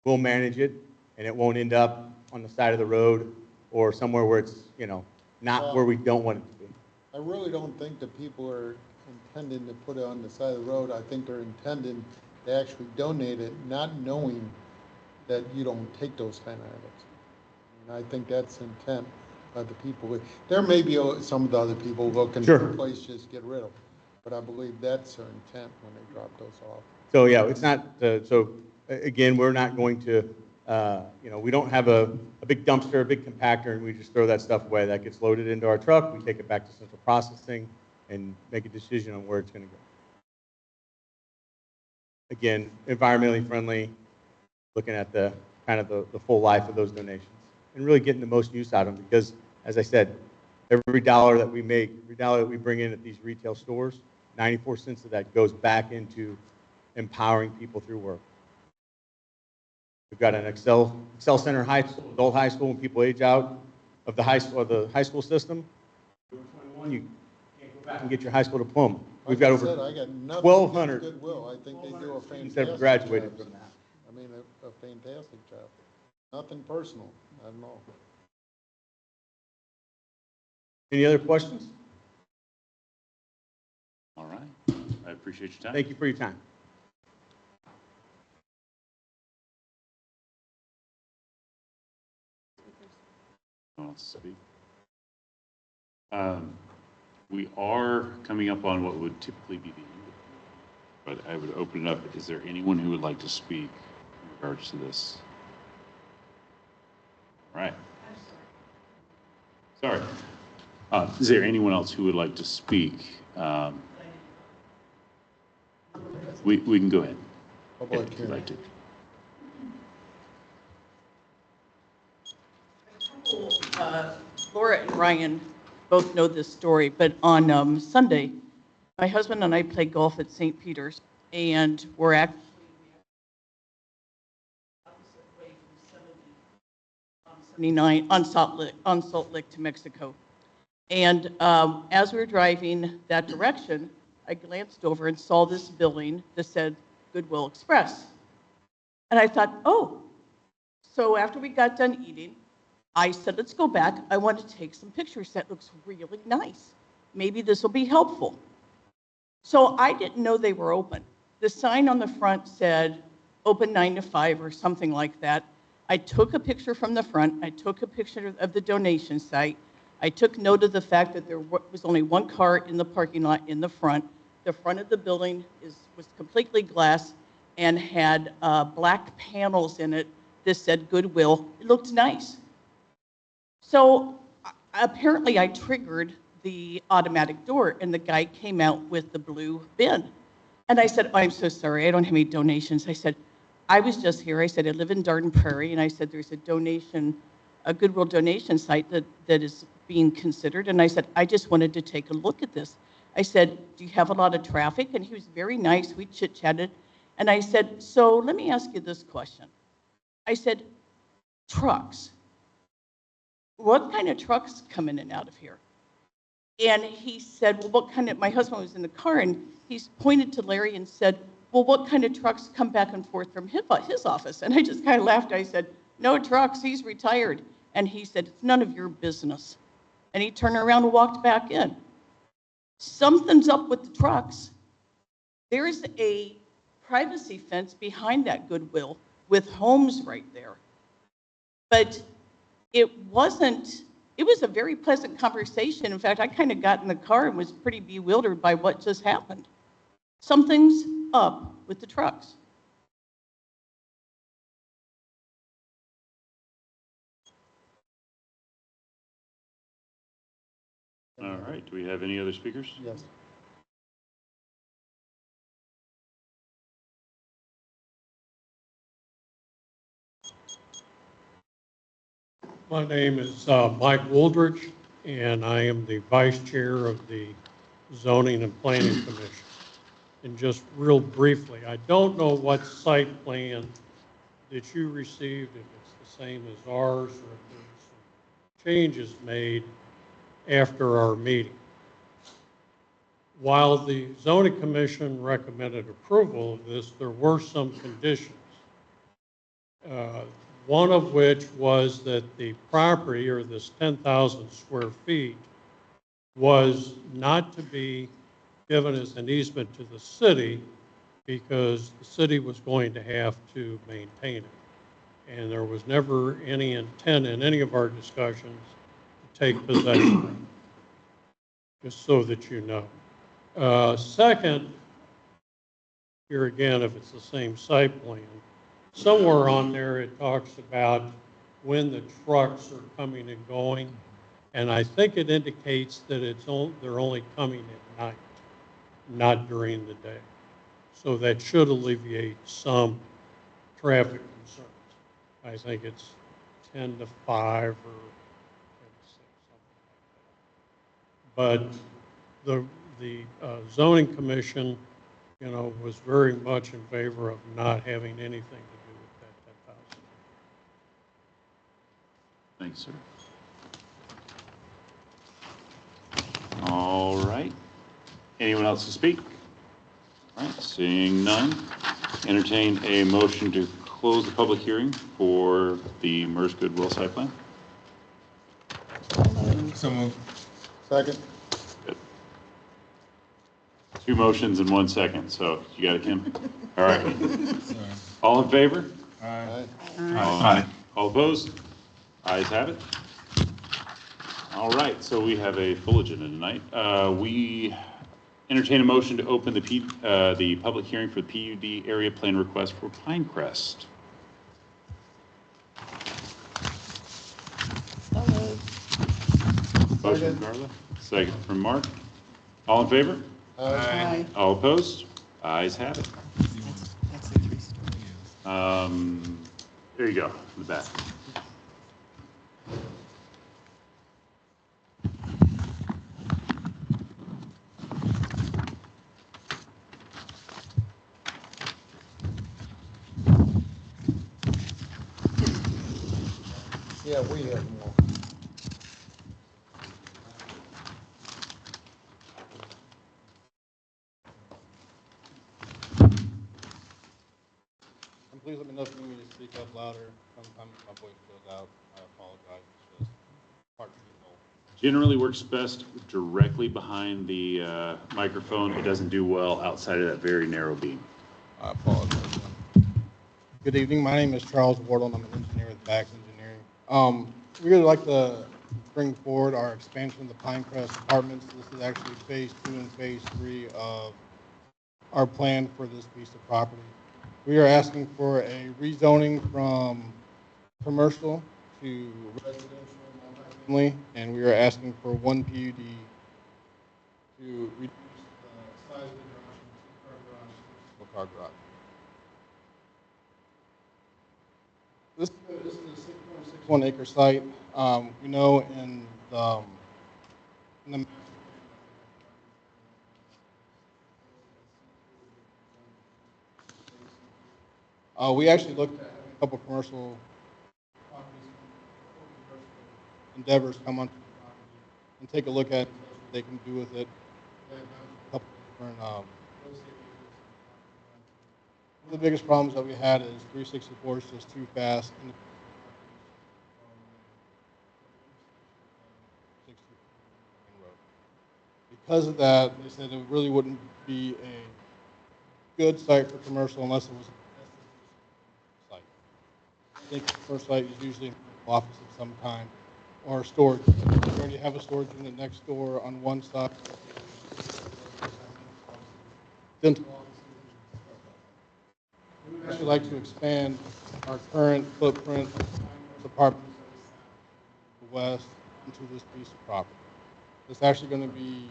we'll manage it, and it won't end up on the side of the road or somewhere where it's not where we don't want it to be. I really don't think that people are intending to put it on the side of the road. I think they're intending to actually donate it, not knowing that you don't take those kind of items. And I think that's the intent of the people. There may be some of the other people looking for a place just to get rid of, but I believe that's their intent when they drop those off. So yeah, it's not, so again, we're not going to, we don't have a big dumpster, a big compactor, and we just throw that stuff away. That gets loaded into our truck, we take it back to central processing and make a decision on where it's going to go. Again, environmentally friendly, looking at the kind of the full life of those donations and really getting the most use out of them, because as I said, every dollar that we make, every dollar that we bring in at these retail stores, 94 cents of that goes back into empowering people through work. We've got an Excel Center adult high school. When people age out of the high school system, 21, you can't go back and get your high school diploma. We've got over 1,200 Goodwill. I think they do a fantastic that have graduated job. from that. I mean, a fantastic job. Nothing personal. I don't know. Any other questions? All right. I appreciate your time. Thank you for your time. Wants to speak? We are coming up on what would typically be the end, but I would open it up. Is there anyone who would like to speak in regards to this? All right. Sorry. Is there anyone else who would like to speak? We can go ahead. If you'd like to. Laura and Ryan both know this story, but on Sunday, my husband and I played golf at St. Peter's, and we're actually opposite way from 79 on Salt Lake to Mexico. And as we were driving that direction, I glanced over and saw this building that said Goodwill Express. And I thought, oh, So after we got done eating, I said, let's go back. I want to take some pictures. That looks really nice. Maybe this will be helpful. So I didn't know they were open. The sign on the front said open 9 to 5 or something like that. I took a picture from the front. I took a picture of the donation site. I took note of the fact that there was only one car in the parking lot in the front. The front of the building was completely glass and had black panels in it that said Goodwill. It looked nice. So apparently I triggered the automatic door and the guy came out with the blue bin. And I said, oh, I'm so sorry, I don't have any donations. I said, I was just here. I said, I live in Garden Prairie, and I said, there's a Goodwill donation site that is being considered. And I said, I just wanted to take a look at this. I said, do you have a lot of traffic? And he was very nice. We chit-chatted. And I said, so let me ask you this question. I said, trucks. What kind of trucks come in and out of here? And he said, well, what kind of, my husband was in the car, and he pointed to Larry and said, well, what kind of trucks come back and forth from his office? And I just kind of laughed. I said, no trucks, he's retired. And he said, it's none of your business. And he turned around and walked back in. Something's up with the trucks. There's a privacy fence behind that Goodwill with homes right there. But it was a very pleasant conversation. In fact, I kind of got in the car and was pretty bewildered by what just happened. Something's up with the trucks. All right, do we have any other speakers? Yes. My name is Mike Wooldridge, and I am the Vice Chair of the Zoning and Planning Commission. And just real briefly, I don't know what site plan that you received, if it's the same as ours, or if there's some changes made after our meeting. While the Zoning Commission recommended approval of this, there were some conditions. One of which was that the property, or this 10,000 square feet, was not to be given as an easement to the city because the city was going to have to maintain it. And there was never any intent in any of our discussions to take possession of it, just so that you know. Second, here again, if it's the same site plan, somewhere on there it talks about when the trucks are coming and going, and I think it indicates that they're only coming at night, not during the day. So that should alleviate some traffic concerns. I think it's 10 to 5 or 10 to 6, something like that. But the zoning commission, was very much in favor of not having anything to do with that 10,000. Thanks, sir. All right. Anyone else to speak? All right, seeing none, entertain a motion to close the public hearing for the MERS Goodwill site plan. So moved. Second. Good. 2 motions in 1 second, so you got it, Kim? All right. All in favor? Aye. Aye. All opposed? Ayes have it. All right, so we have a full agenda tonight. We entertain a motion to open the public hearing for the PUD area plan request for Pinecrest. So moved. Motion from Carla, second from Mark. All in favor? Aye. All opposed? Ayes have it. That's the 3-story. There you go, in the back. Yeah, we have more. please let me know if you need me to speak up louder. Sometimes my voice goes out. I apologize. It's just part of the role. Generally works best directly behind the microphone. It doesn't do well outside of that very narrow beam. I apologize. Good evening. My name is Charles Wardle. I'm an engineer with Bax Engineering. We would like to bring forward our expansion of the Pinecrest Apartments. This is actually phase 2 and phase 3 of our plan for this piece of property. We are asking for a rezoning from commercial to residential multifamily, and we are asking for 1 PUD to reduce the size of the garage from a 2-car garage to a 4-car garage. This is a 6.61 acre site. We know in the we actually looked at a couple commercial properties, endeavors come onto the property and take a look at what they can do with it. They have a couple different real estate agents. One of the biggest problems that we had is 364 is just too fast. And because of that, they said it really wouldn't be a good site for commercial unless it was a site. I think the first site is usually an office of some kind or storage. We already have a storage unit next door on one side. Dental offices. We would actually like to expand our current footprint apartments to the west into this piece of property. It's actually going to be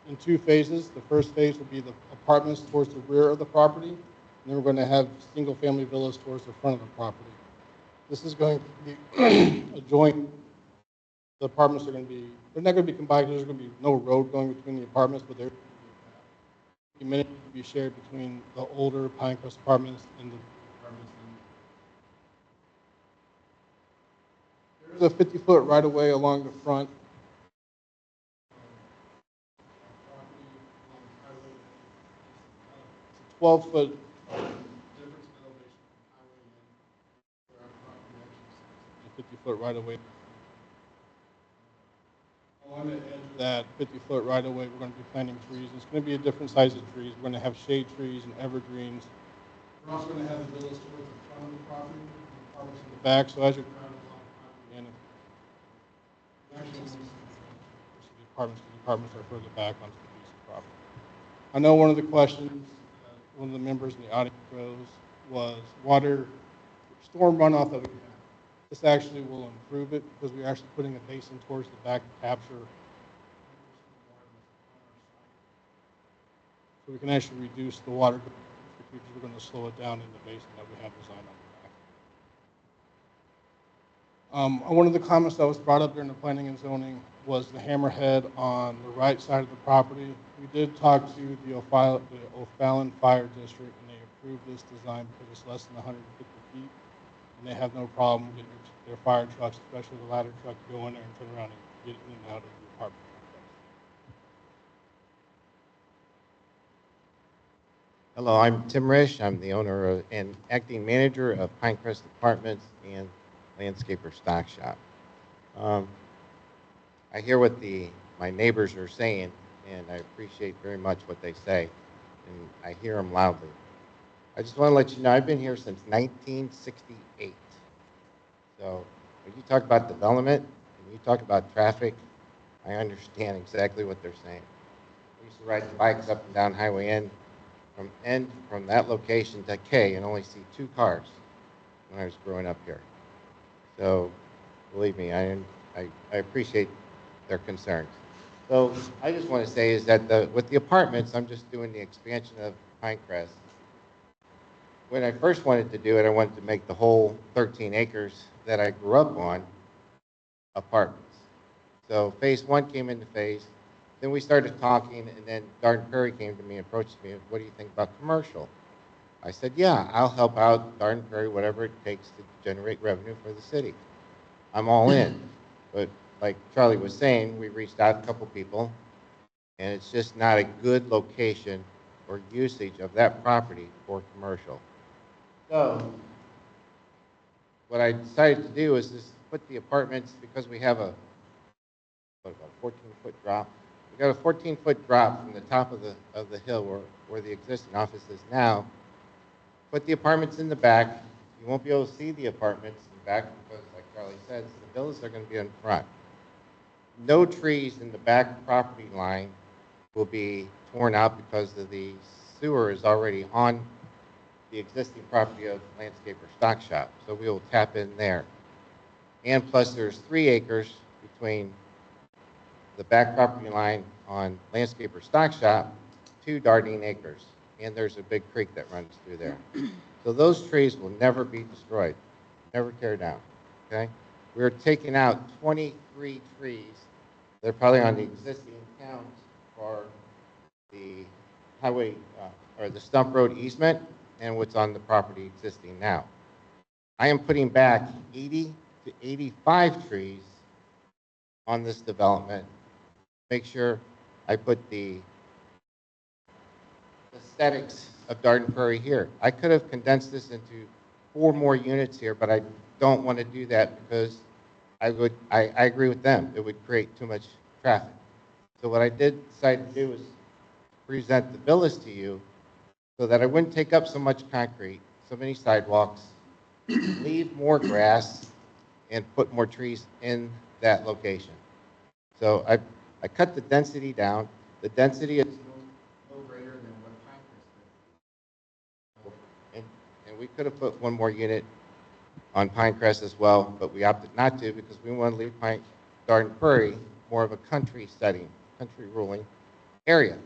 in 2 phases. The first phase will be the apartments towards the rear of the property, and then we're going to have single-family villas towards the front of the property. This is going to be a joint. The apartments are going to be, they're not going to be combined. There's going to be no road going between the apartments, but they're going to be shared between the older Pinecrest apartments and the apartments. There's a 50-foot right-of-way along the front. 12-foot difference in elevation from highway in where our property actually sits, a 50-foot right-of-way. On the edge of that 50-foot right-of-way, we're going to be planting trees. It's going to be a different size of trees. We're going to have shade trees and evergreens. We're also going to have the villas towards the front of the property, and the apartments in the back. So as you're driving along the property, and actually the apartments are further back onto the piece of property. I know one of the questions one of the members in the audience rose was water, storm runoff that we have. This actually will improve it because we're actually putting a basin towards the back to capture. So we can actually reduce the water. We're going to slow it down in the basin that we have designed on the back. One of the comments that was brought up during the planning and zoning was the hammerhead on the right side of the property. We did talk to the O'Fallon Fire District, and they approved this design because it's less than 150 feet, and they have no problem getting their fire trucks, especially the ladder truck, to go in there and turn around and get in and out of the apartment complex. Hello, I'm Tim Risch. I'm the owner and acting manager of Pinecrest Apartments and Landscaper Stock Shop. I hear what my neighbors are saying, and I appreciate very much what they say, and I hear them loudly. I just want to let you know I've been here since 1968. So when you talk about development and you talk about traffic, I understand exactly what they're saying. I used to ride the bikes up and down Highway N from that location to K and only see 2 cars when I was growing up here. So believe me, I appreciate their concerns. So I just want to say is that with the apartments, I'm just doing the expansion of Pinecrest. When I first wanted to do it, I wanted to make the whole 13 acres that I grew up on apartments. So phase 1 came into phase. Then we started talking, and then Garden Prairie came to me and approached me, what do you think about commercial? I said, yeah, I'll help out Garden Prairie, whatever it takes to generate revenue for the city. I'm all in. But like Charlie was saying, we reached out to a couple people, and it's just not a good location or usage of that property for commercial. So what I decided to do is just put the apartments, because we have a, what, about 14-foot drop. We got a 14-foot drop from the top of the hill where the existing office is now. Put the apartments in the back. You won't be able to see the apartments in the back because, like Charlie says, the villas are going to be in front. No trees in the back property line will be torn out because of the sewer is already on the existing property of Landscaper Stock Shop. So we will tap in there. And plus there's 3 acres between the back property line on Landscaper Stock Shop to Dardine Acres. And there's a big creek that runs through there. So those trees will never be destroyed, never tear down, okay? We're taking out 23 trees. They're probably on the existing counts for the highway or the stump road easement and what's on the property existing now. I am putting back 80 to 85 trees on this development. Make sure I put the aesthetics of Dardenne Prairie here. I could have condensed this into 4 more units here, but I don't want to do that because I agree with them. It would create too much traffic. So what I did decide to do was present the villas to you so that I wouldn't take up so much concrete, so many sidewalks, leave more grass, and put more trees in that location. So I cut the density down. The density is no greater than what Pinecrest is. And we could have put 1 more unit on Pinecrest as well, but we opted not to because we want to leave Dardenne Prairie more of a country setting, country ruling area.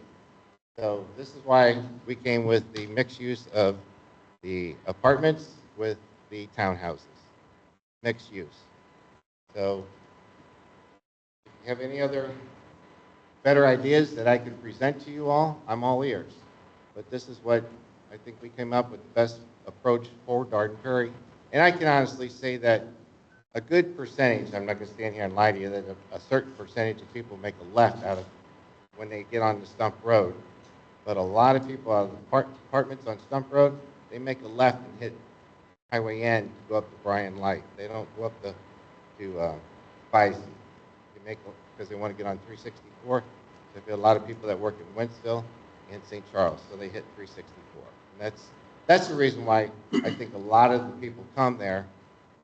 So this is why we came with the mixed use of the apartments with the townhouses, mixed use. So if you have any other better ideas that I can present to you all, I'm all ears. But this is what I think we came up with the best approach for Dardenne Prairie. And I can honestly say that a good percentage, I'm not going to stand here and lie to you, that a certain percentage of people make a left out of when they get on the Stump Road. But a lot of people out of the apartments on Stump Road, they make a left and hit Highway N to go up to Bryan Light. They don't go up to Bison. They make because they want to get on 364. There'll be a lot of people that work in Wentzville and St. Charles, so they hit 364. And that's the reason why I think a lot of the people come there,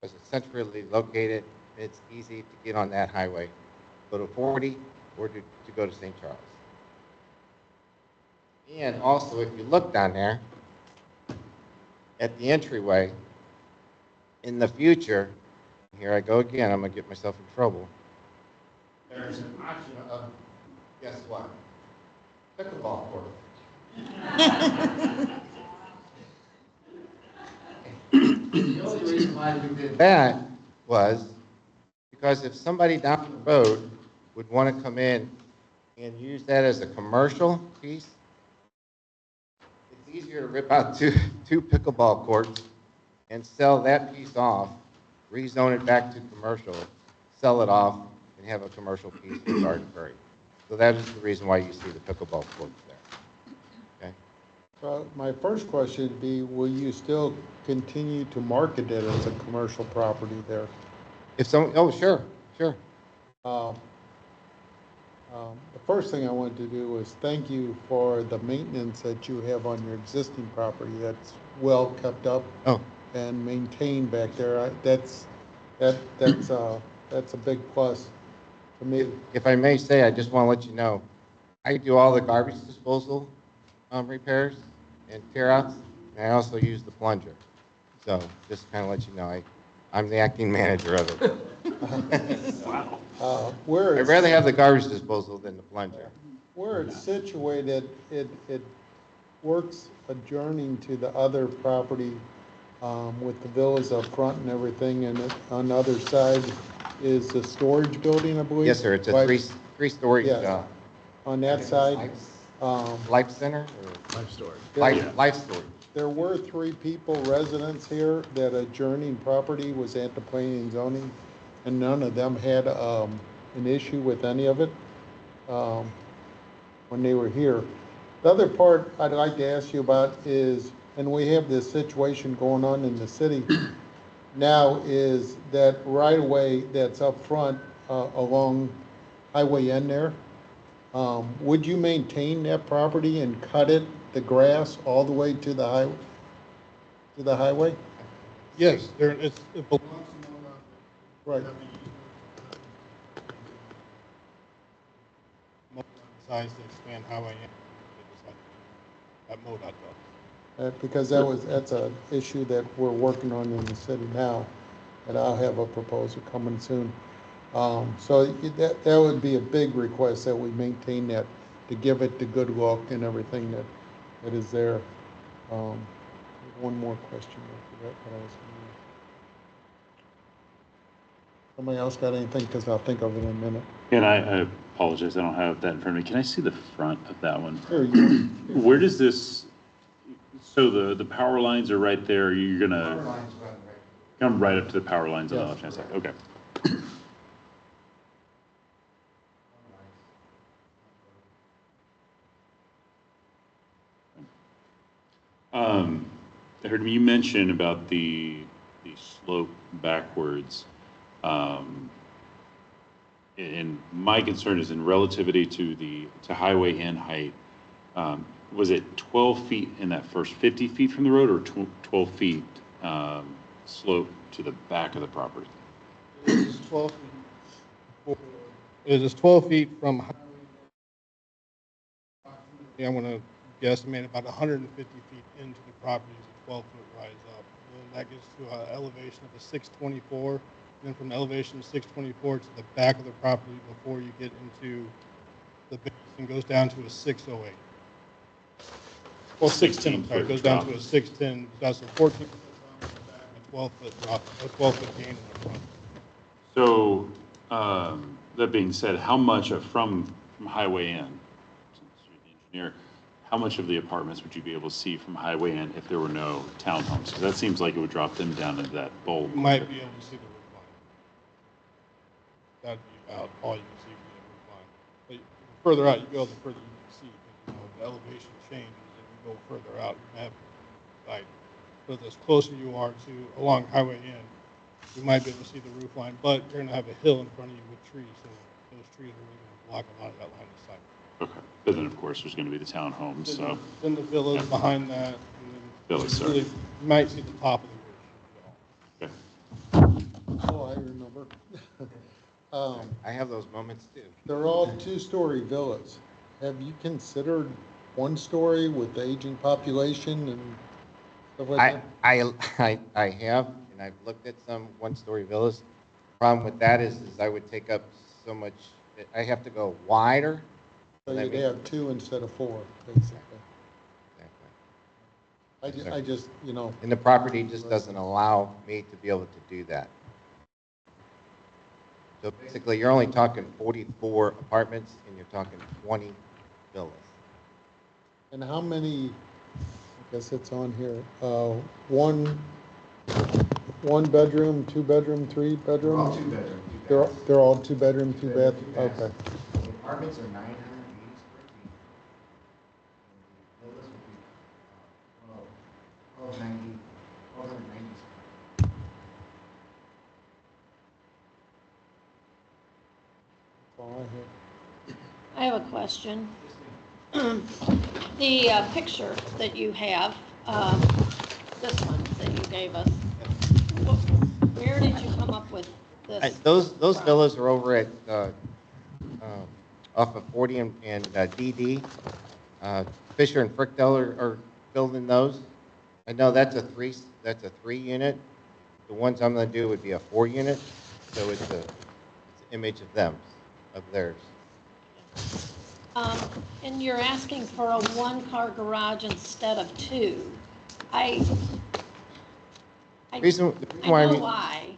because it's centrally located. It's easy to get on that highway, go to 40 or to go to St. Charles. And also, if you look down there at the entryway, in the future, here I go again, I'm going to get myself in trouble. There's an option of, guess what? Pickleball court. The only reason why we did that was because if somebody down the road would want to come in and use that as a commercial piece, it's easier to rip out two pickleball courts and sell that piece off, rezone it back to commercial, sell it off, and have a commercial piece for Dardenne Prairie. So that is the reason why you see the pickleball courts there. Okay. So my first question would be, will you still continue to market it as a commercial property there? If someone, oh, sure. The first thing I wanted to do was thank you for the maintenance that you have on your existing property. That's well kept up and maintained back there. That's a big plus to me. If I may say, I just want to let you know, I do all the garbage disposal repairs and tear outs, and I also use the plunger. So just kind of let you know, I'm the acting manager of it. Wow. I'd rather have the garbage disposal than the plunger. Where it's situated, it works adjoining to the other property with the villas up front and everything, and on the other side is the storage building, I believe? Yes, sir. It's a three-story. Yes. On that side. Life center? Or life storage. Life storage. There were 3 people, residents here, that adjoining property was at the planning and zoning, and none of them had an issue with any of it when they were here. The other part I'd like to ask you about is, and we have this situation going on in the city, now is that right away that's up front along Highway N there. Would you maintain that property and cut it, the grass, all the way to the highway? Yes, it belongs to MoDOT. Right. Decides to expand Highway N, at MoDOT though. Because that's a issue that we're working on in the city now, and I'll have a proposal coming soon. So that would be a big request that we maintain that, to give it the good look and everything that is there. One more question, I forgot what I was going to ask. Somebody else got anything? Because I'll think of it in a minute. And I apologize, I don't have that in front of me. Can I see the front of that one? Sure. Where does this, so the power lines are right there, you're gonna come right up to the power lines on the left-hand side, okay. I heard you mention about the slope backwards. And my concern is in relativity to highway end height. Was it 12 feet in that first 50 feet from the road, or 12 feet slope to the back of the property? It is 12 feet. It is 12 feet from highway. I'm going to guesstimate about 150 feet into the property is a 12-foot rise up. And that gets to an elevation of a 624. And then from the elevation of 624 to the back of the property before you get into the base, and goes down to a 608. Well, 610, sorry, it goes down to a 610. That's a 14-foot drop in the back, a 12-foot drop, a 12-foot gain in the front. So that being said, how much from highway end, since you're the engineer, how much of the apartments would you be able to see from highway end if there were no townhomes? Because that seems like it would drop them down into that bowl. You might be able to see the roof line. That'd be about all you can see from the roof line. But the further out you go, the further you can see, because the elevation changes and you go further out. You have like, so the closer you are to along highway end, you might be able to see the roof line, but you're going to have a hill in front of you with trees, so those trees are really going to block a lot of that line of sight. Okay, but then of course there's going to be the townhomes. So then the villas behind that, and then villas, really, you might see the top of the roof. Okay. Oh, I remember. I have those moments too. They're all two-story villas. Have you considered one-story with the aging population and stuff like that? I have, and I've looked at some one-story villas. Problem with that is I would take up so much, I have to go wider. So you'd have two instead of four, basically. Exactly. I just, And the property just doesn't allow me to be able to do that. So basically, you're only talking 44 apartments, and you're talking 20 villas. And how many, I guess it's on here, one bedroom, two bedroom, three bedroom? All two bedroom, They're all two bedroom, two bath? Okay. The apartments are 980 square feet. The villas would be 1290 square. That's all I have. I have a question. The picture that you have, this one that you gave us, where did you come up with this? Those villas are over at off of 40 and DD. Fisher and Frickdell are building those. I know that's a three unit. The ones I'm going to do would be a 4-unit. So it's an image of them, of theirs. And you're asking for a one-car garage instead of two. I know why.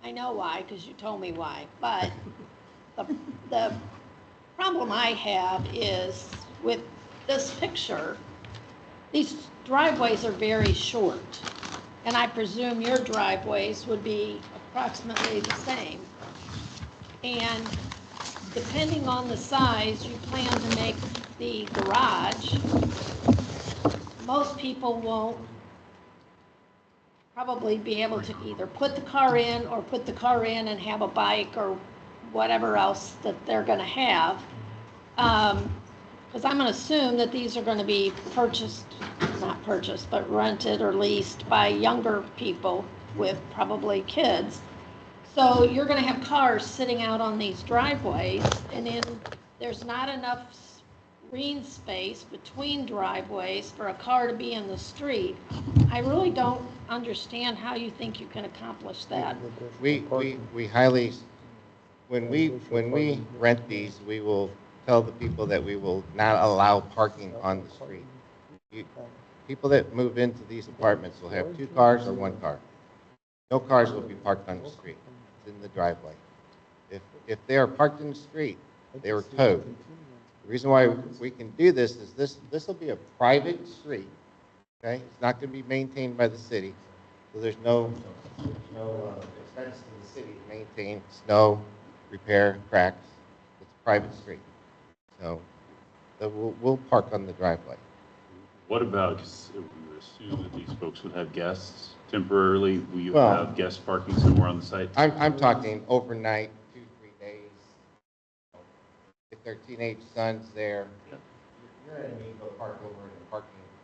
I know why, because you told me why. But the problem I have is with this picture, these driveways are very short. And I presume your driveways would be approximately the same. And depending on the size you plan to make the garage, most people won't probably be able to either put the car in or put the car in and have a bike or whatever else that they're gonna have. Because I'm gonna assume that these are gonna be not purchased, but rented or leased by younger people with probably kids. So you're gonna have cars sitting out on these driveways, and then there's not enough green space between driveways for a car to be in the street. I really don't understand how you think you can accomplish that. We highly, when we rent these, we will tell the people that we will not allow parking on the street. People that move into these apartments will have 2 cars or 1 car. No cars will be parked on the street. It's in the driveway. If they are parked in the street, they are towed. The reason why we can do this is this will be a private street, okay? It's not going to be maintained by the city, so there's no expense to the city to maintain snow, repair, cracks. It's a private street, so we'll park on the driveway. What about, because we would assume that these folks would have guests temporarily, will you Well, have guest parking somewhere on the site? I'm talking overnight, 2-3 days. If their teenage son's there, you're going to need to go park over in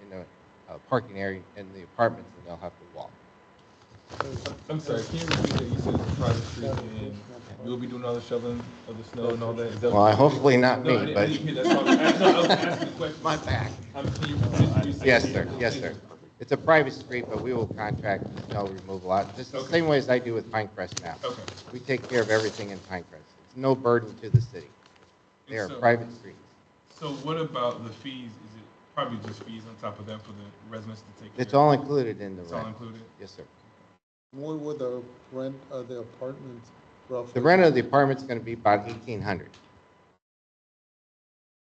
the parking area in the apartments, and they'll have to walk. I'm sorry, can you repeat that? You said it's a private street and you'll be doing all the shoveling of the snow and all that? Is that Well, hopefully not me, I but. didn't hear that. I was asking the question. My back. Can you Yes, sir. Yes, sir. It's a private street, but we will contract the snow removal out, just the same way as I do with Pinecrest now. Okay. We take care of everything in Pinecrest. It's no burden to the city. They are private streets. So what about the fees? Is it probably just fees on top of that for the residents to take care of? It's all included in the rent. It's all included? Yes, sir. What would the rent of the apartments roughly? The rent of the apartment's going to be about $1,800,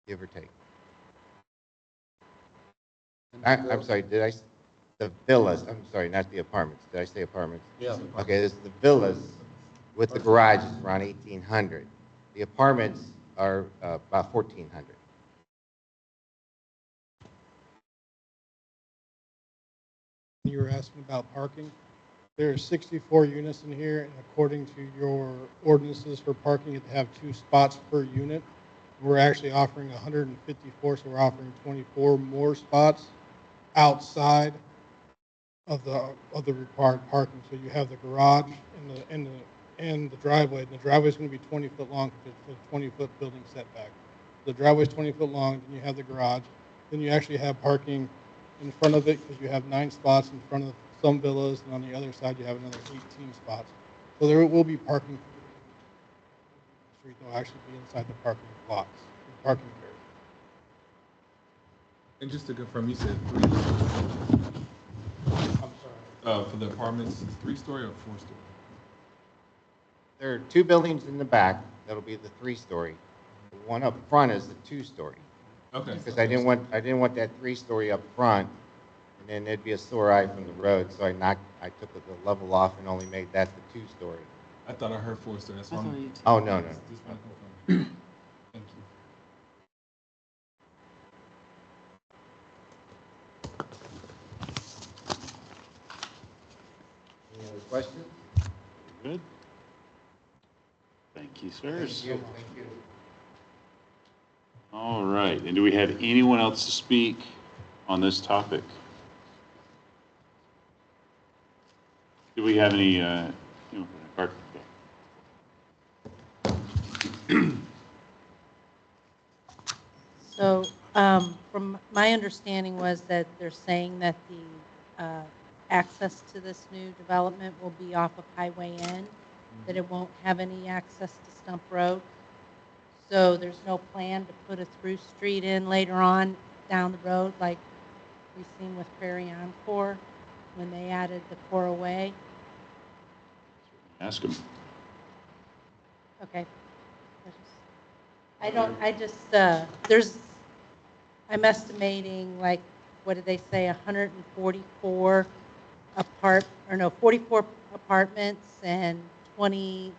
give or take. I'm sorry, the villas, I'm sorry, not the apartments. Did I say apartments? Yeah. Okay, there's the villas with the garage is around $1,800. The apartments are about $1,400. You were asking about parking. There are 64 units in here, and according to your ordinances for parking, you have 2 spots per unit. We're actually offering 154, so we're offering 24 more spots outside of the required parking. So you have the garage and the driveway. And the driveway is going to be 20 foot long because it's a 20-foot building setback. The driveway is 20 foot long, then you have the garage. Then you actually have parking in front of it because you have 9 spots in front of some villas, and on the other side you have another 18 spots. So there will be parking. The street will actually be inside the parking lots, the parking area. And just to confirm, you said 3? I'm sorry. For the apartments, 3-story or 4-story? There are 2 buildings in the back. That'll be the 3-story. The one up front is the 2-story. Okay. Because I didn't want that 3-story up front, and then there'd be a sore eye from the road. So I took the level off and only made that the 2-story. I thought I heard 4-story. That's why. Oh, no. Just want to confirm. Thank you. Any other questions? Good. Thank you, sirs. Thank you. All right, and do we have anyone else to speak on this topic? Do we have any, card? Okay. So, from my understanding was that they're saying that the access to this new development will be off of Highway N, that it won't have any access to Stump Road. So there's no plan to put a through street in later on down the road like we've seen with Prairie Encore when they added the Cora Way. Ask them. Okay. I'm estimating like, what did they say, 144 44 apartments and 20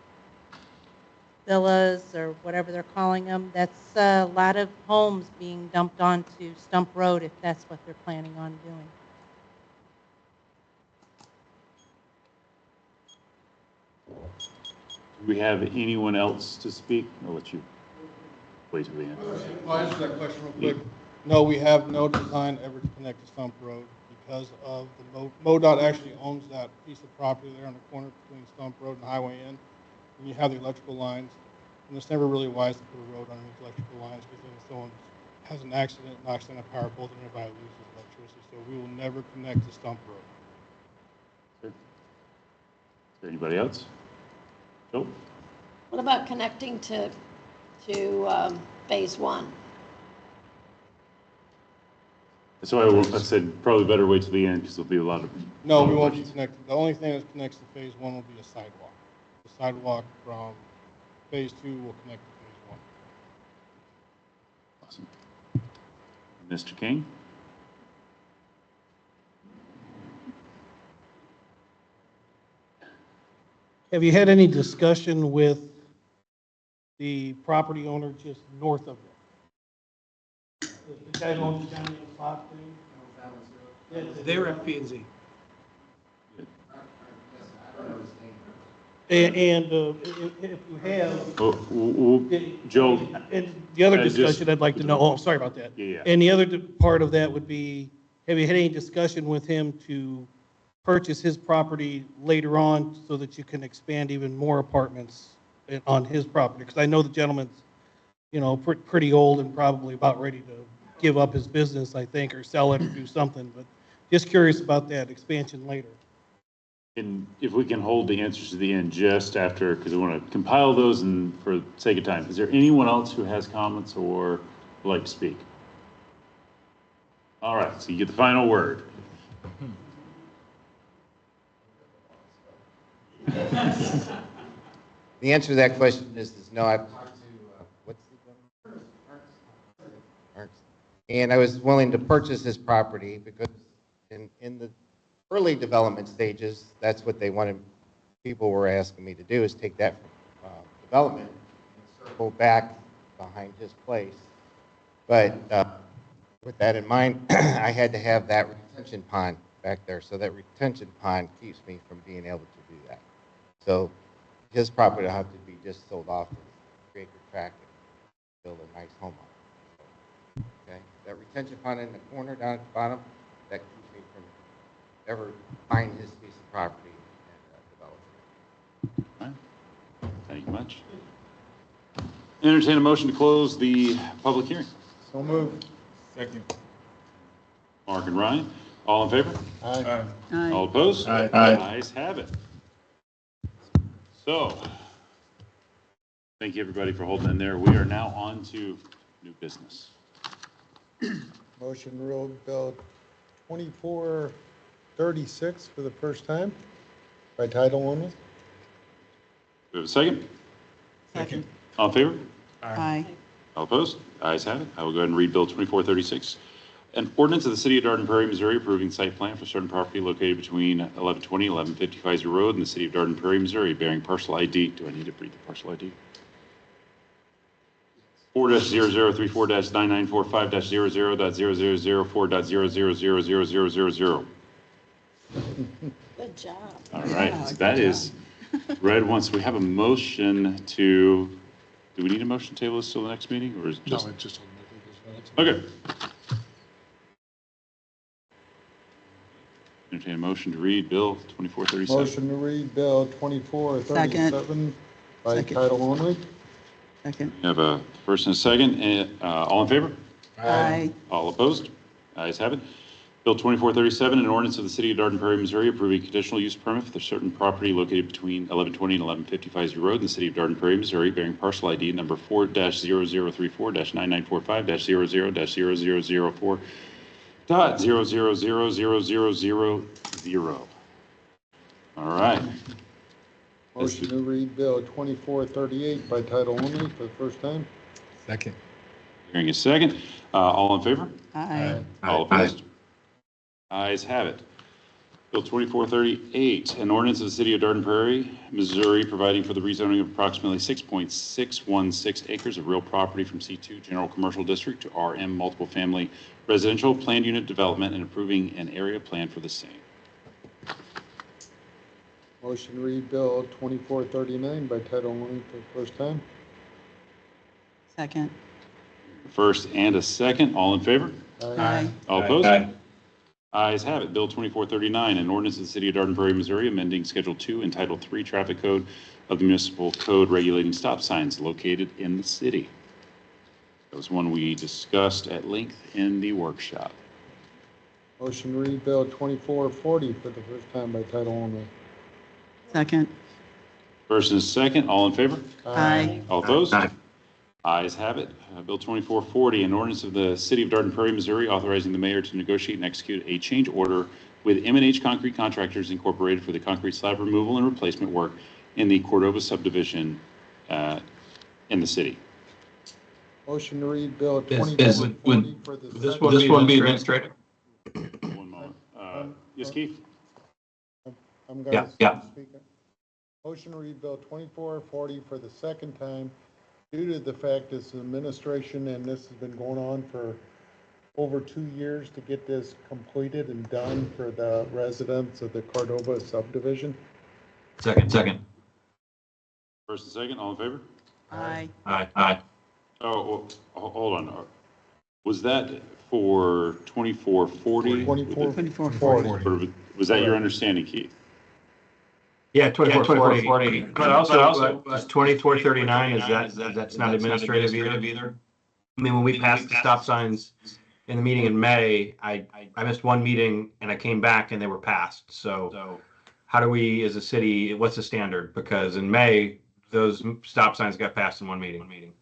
villas or whatever they're calling them. That's a lot of homes being dumped onto Stump Road if that's what they're planning on Do we have anyone else to speak? I'll let you wait till the end. I'll answer that question real quick. No, we have no design ever to connect to Stump Road because of the MoDOT actually owns that piece of property there on the corner between Stump Road and Highway N. And you have the electrical lines, and it's never really wise to put a road underneath electrical lines because then if someone has an accident, knocks down a power pole, then everybody loses electricity. So we will never connect to Stump Road. Is there anybody else? Joe? What about connecting to phase one? That's why I said probably better wait till the end because there'll be a lot of. No, we won't be connected. The only thing that connects to phase one will be a sidewalk. The sidewalk from phase two will connect to phase one. Awesome. Mr. King? Have you had any discussion with the property owner just north of it? The guy who owns the Johnny and Fox thing? They're at P and Z. And if you have. Joe. And the other discussion I'd like to know, oh, sorry about that. Yeah. And the other part of that would be, have you had any discussion with him to purchase his property later on so that you can expand even more apartments on his property? Because I know the gentleman's, pretty old and probably about ready to give up his business, I think, or sell it or do something. But just curious about that expansion later. And if we can hold the answers to the end just after, because I want to compile those and for the sake of time, is there anyone else who has comments or would like to speak? All right, so you get the final word. The answer to that question is no. I've talked to, what's the gentleman? Ernst. And I was willing to purchase his property because in the early development stages, that's what they wanted, people were asking me to do, is take that development and circle back behind his place. But with that in mind, I had to have that retention pond back there. So that retention pond keeps me from being able to do that. So his property will have to be just sold off to the 3-acre tract and build a nice home on it. Okay, that retention pond in the corner down at the bottom, that keeps me from ever buying his piece of property and developing it. All right. Thank you much. Entertain a motion to close the public hearing. So moved. Second. Mark and Ryan, all in favor? Aye. Aye. All opposed? Aye. Ayes have it. So, thank you everybody for holding in there. We are now on to new business. Motion Road Bill 2436 for the first time by title only. Do we have a second? Second. All in favor? Aye. All opposed? Ayes have it. I will go ahead and read Bill 2436. An ordinance of the City of Dardenne Prairie, Missouri approving site plan for certain property located between 1120 and 1155 Road in the City of Dardenne Prairie, Missouri, bearing parcel ID. Do I need to read the parcel ID? 4-0034-9945-00.00004.0000000. Good job. All right, so that is read once. We have a motion to, do we need a motion to table this till the next meeting, or is it just? No, it's just. Okay. Entertain a motion to read Bill 2437. Motion to read Bill 2437 by Second. title only. Second. We have a first and a second. All in favor? Aye. All opposed? Ayes have it. Bill 2437, an ordinance of the City of Dardenne Prairie, Missouri, approving conditional use permit for certain property located between 1120 and 1155 Road in the City of Dardenne Prairie, Missouri, bearing parcel ID number 4-0034-9945-000000.0000000. All right. Motion to read Bill 2438 by title only for the first time. Second. Hearing a second. All in favor? Aye. All opposed? Ayes have it. Bill 2438, an ordinance of the City of Dardenne Prairie, Missouri, providing for the rezoning of approximately 6.616 acres of real property from C2 General Commercial District to RM Multiple Family Residential Planned Unit Development and approving an area plan for the same. Motion to read Bill 2439 by title only for the first time. Second. First and a second, all in favor? Aye. All opposed? Ayes have it. Bill 2439, an ordinance of the City of Dardenne Prairie, Missouri, amending Schedule 2 and Title 3 Traffic Code of the Municipal Code regulating stop signs located in the city. That was one we discussed at length in the workshop. Motion to read Bill 2440 for the first time by title only. Second. First and a second, all in favor? Aye. All opposed? Ayes have it. Bill 2440, an ordinance of the City of Dardenne Prairie, Missouri, authorizing the mayor to negotiate and execute a change order with M&H Concrete Contractors Incorporated for the concrete slab removal and replacement work in the Cordova subdivision in the city. Motion to read Bill Would 2440 for the this second. one be administrative? One moment. Yes, Keith? I'm going to Yeah. speak. Motion to read Bill 2440 for the second time due to the fact this administration, and this has been going on for over 2 years to get this completed and done for the residents of the Cordova subdivision. Second. First and second, all in favor? Aye. Aye. Oh, well, hold on. Was that for 2440? 2440. Or was that your understanding, Keith? Yeah, 2440. But also, is 2439, that's not administrative either? I mean, when we passed the stop signs in the meeting in May, I missed one meeting and I came back and they were passed. So how do we, as a city, what's the standard? Because in May, those stop signs got passed in one meeting.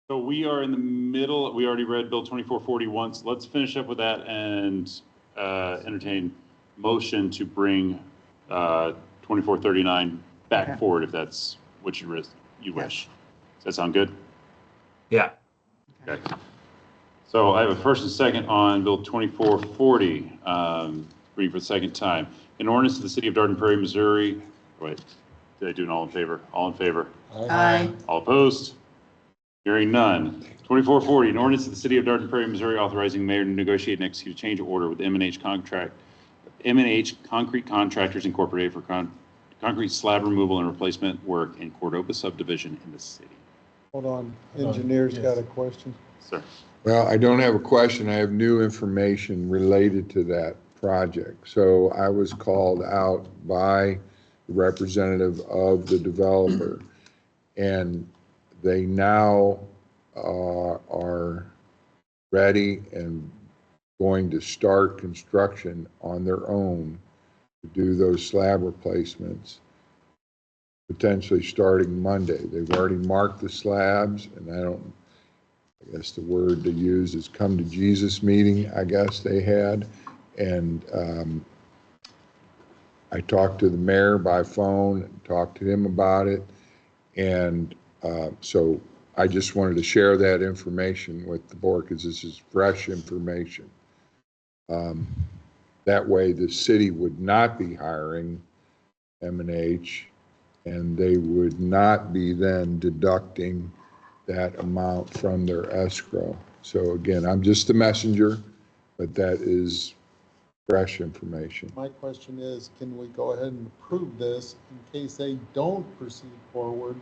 So we are in the middle. We already read Bill 2440 once. Let's finish up with that and entertain motion to bring 2439 back forward if that's what you wish. Does that sound good? Yeah. Okay. So I have a first and second on Bill 2440, reading for the second time. An ordinance of the City of Dardenne Prairie, Missouri. Wait, did I do an all in favor? All in favor? Aye. All opposed? Hearing none. 2440, an ordinance of the City of Dardenne Prairie, Missouri, authorizing the mayor to negotiate and execute a change order with M&H Concrete Contractors Incorporated for concrete slab removal and replacement work in Cordova subdivision in the city. Hold on, engineer's got a question. Sir. Well, I don't have a question. I have new information related to that project. So I was called out by the representative of the developer, and they now are ready and going to start construction on their own to do those slab replacements, potentially starting Monday. They've already marked the slabs, and I guess the word to use is come to Jesus meeting, I guess they had. And I talked to the mayor by phone, and talked to him about it. And so I just wanted to share that information with the board because this is fresh information. That way the city would not be hiring M&H, and they would not be then deducting that amount from their escrow. So again, I'm just the messenger, but that is fresh information. My question is, can we go ahead and approve this in case they don't proceed forward,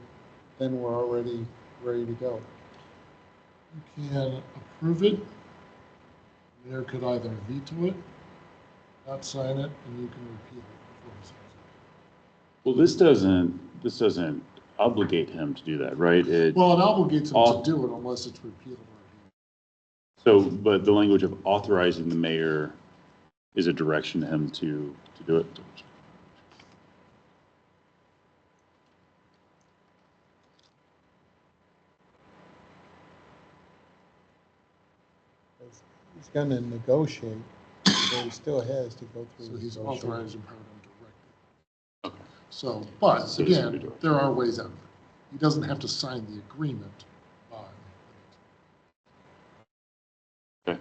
then we're already ready to go? You can approve it. The mayor could either veto it, not sign it, and you can repeal it before he signs it. Well, this doesn't obligate him to do that, right? Well, it obligates him to do it unless it's repealed or So, but the language of authorizing the mayor is a direction to him to do it. He's going to negotiate, but he still has to go through. so the he's negotiation. authorized and empowered and directed. So, but again, there are ways out of it. He doesn't have to sign the agreement by. Okay.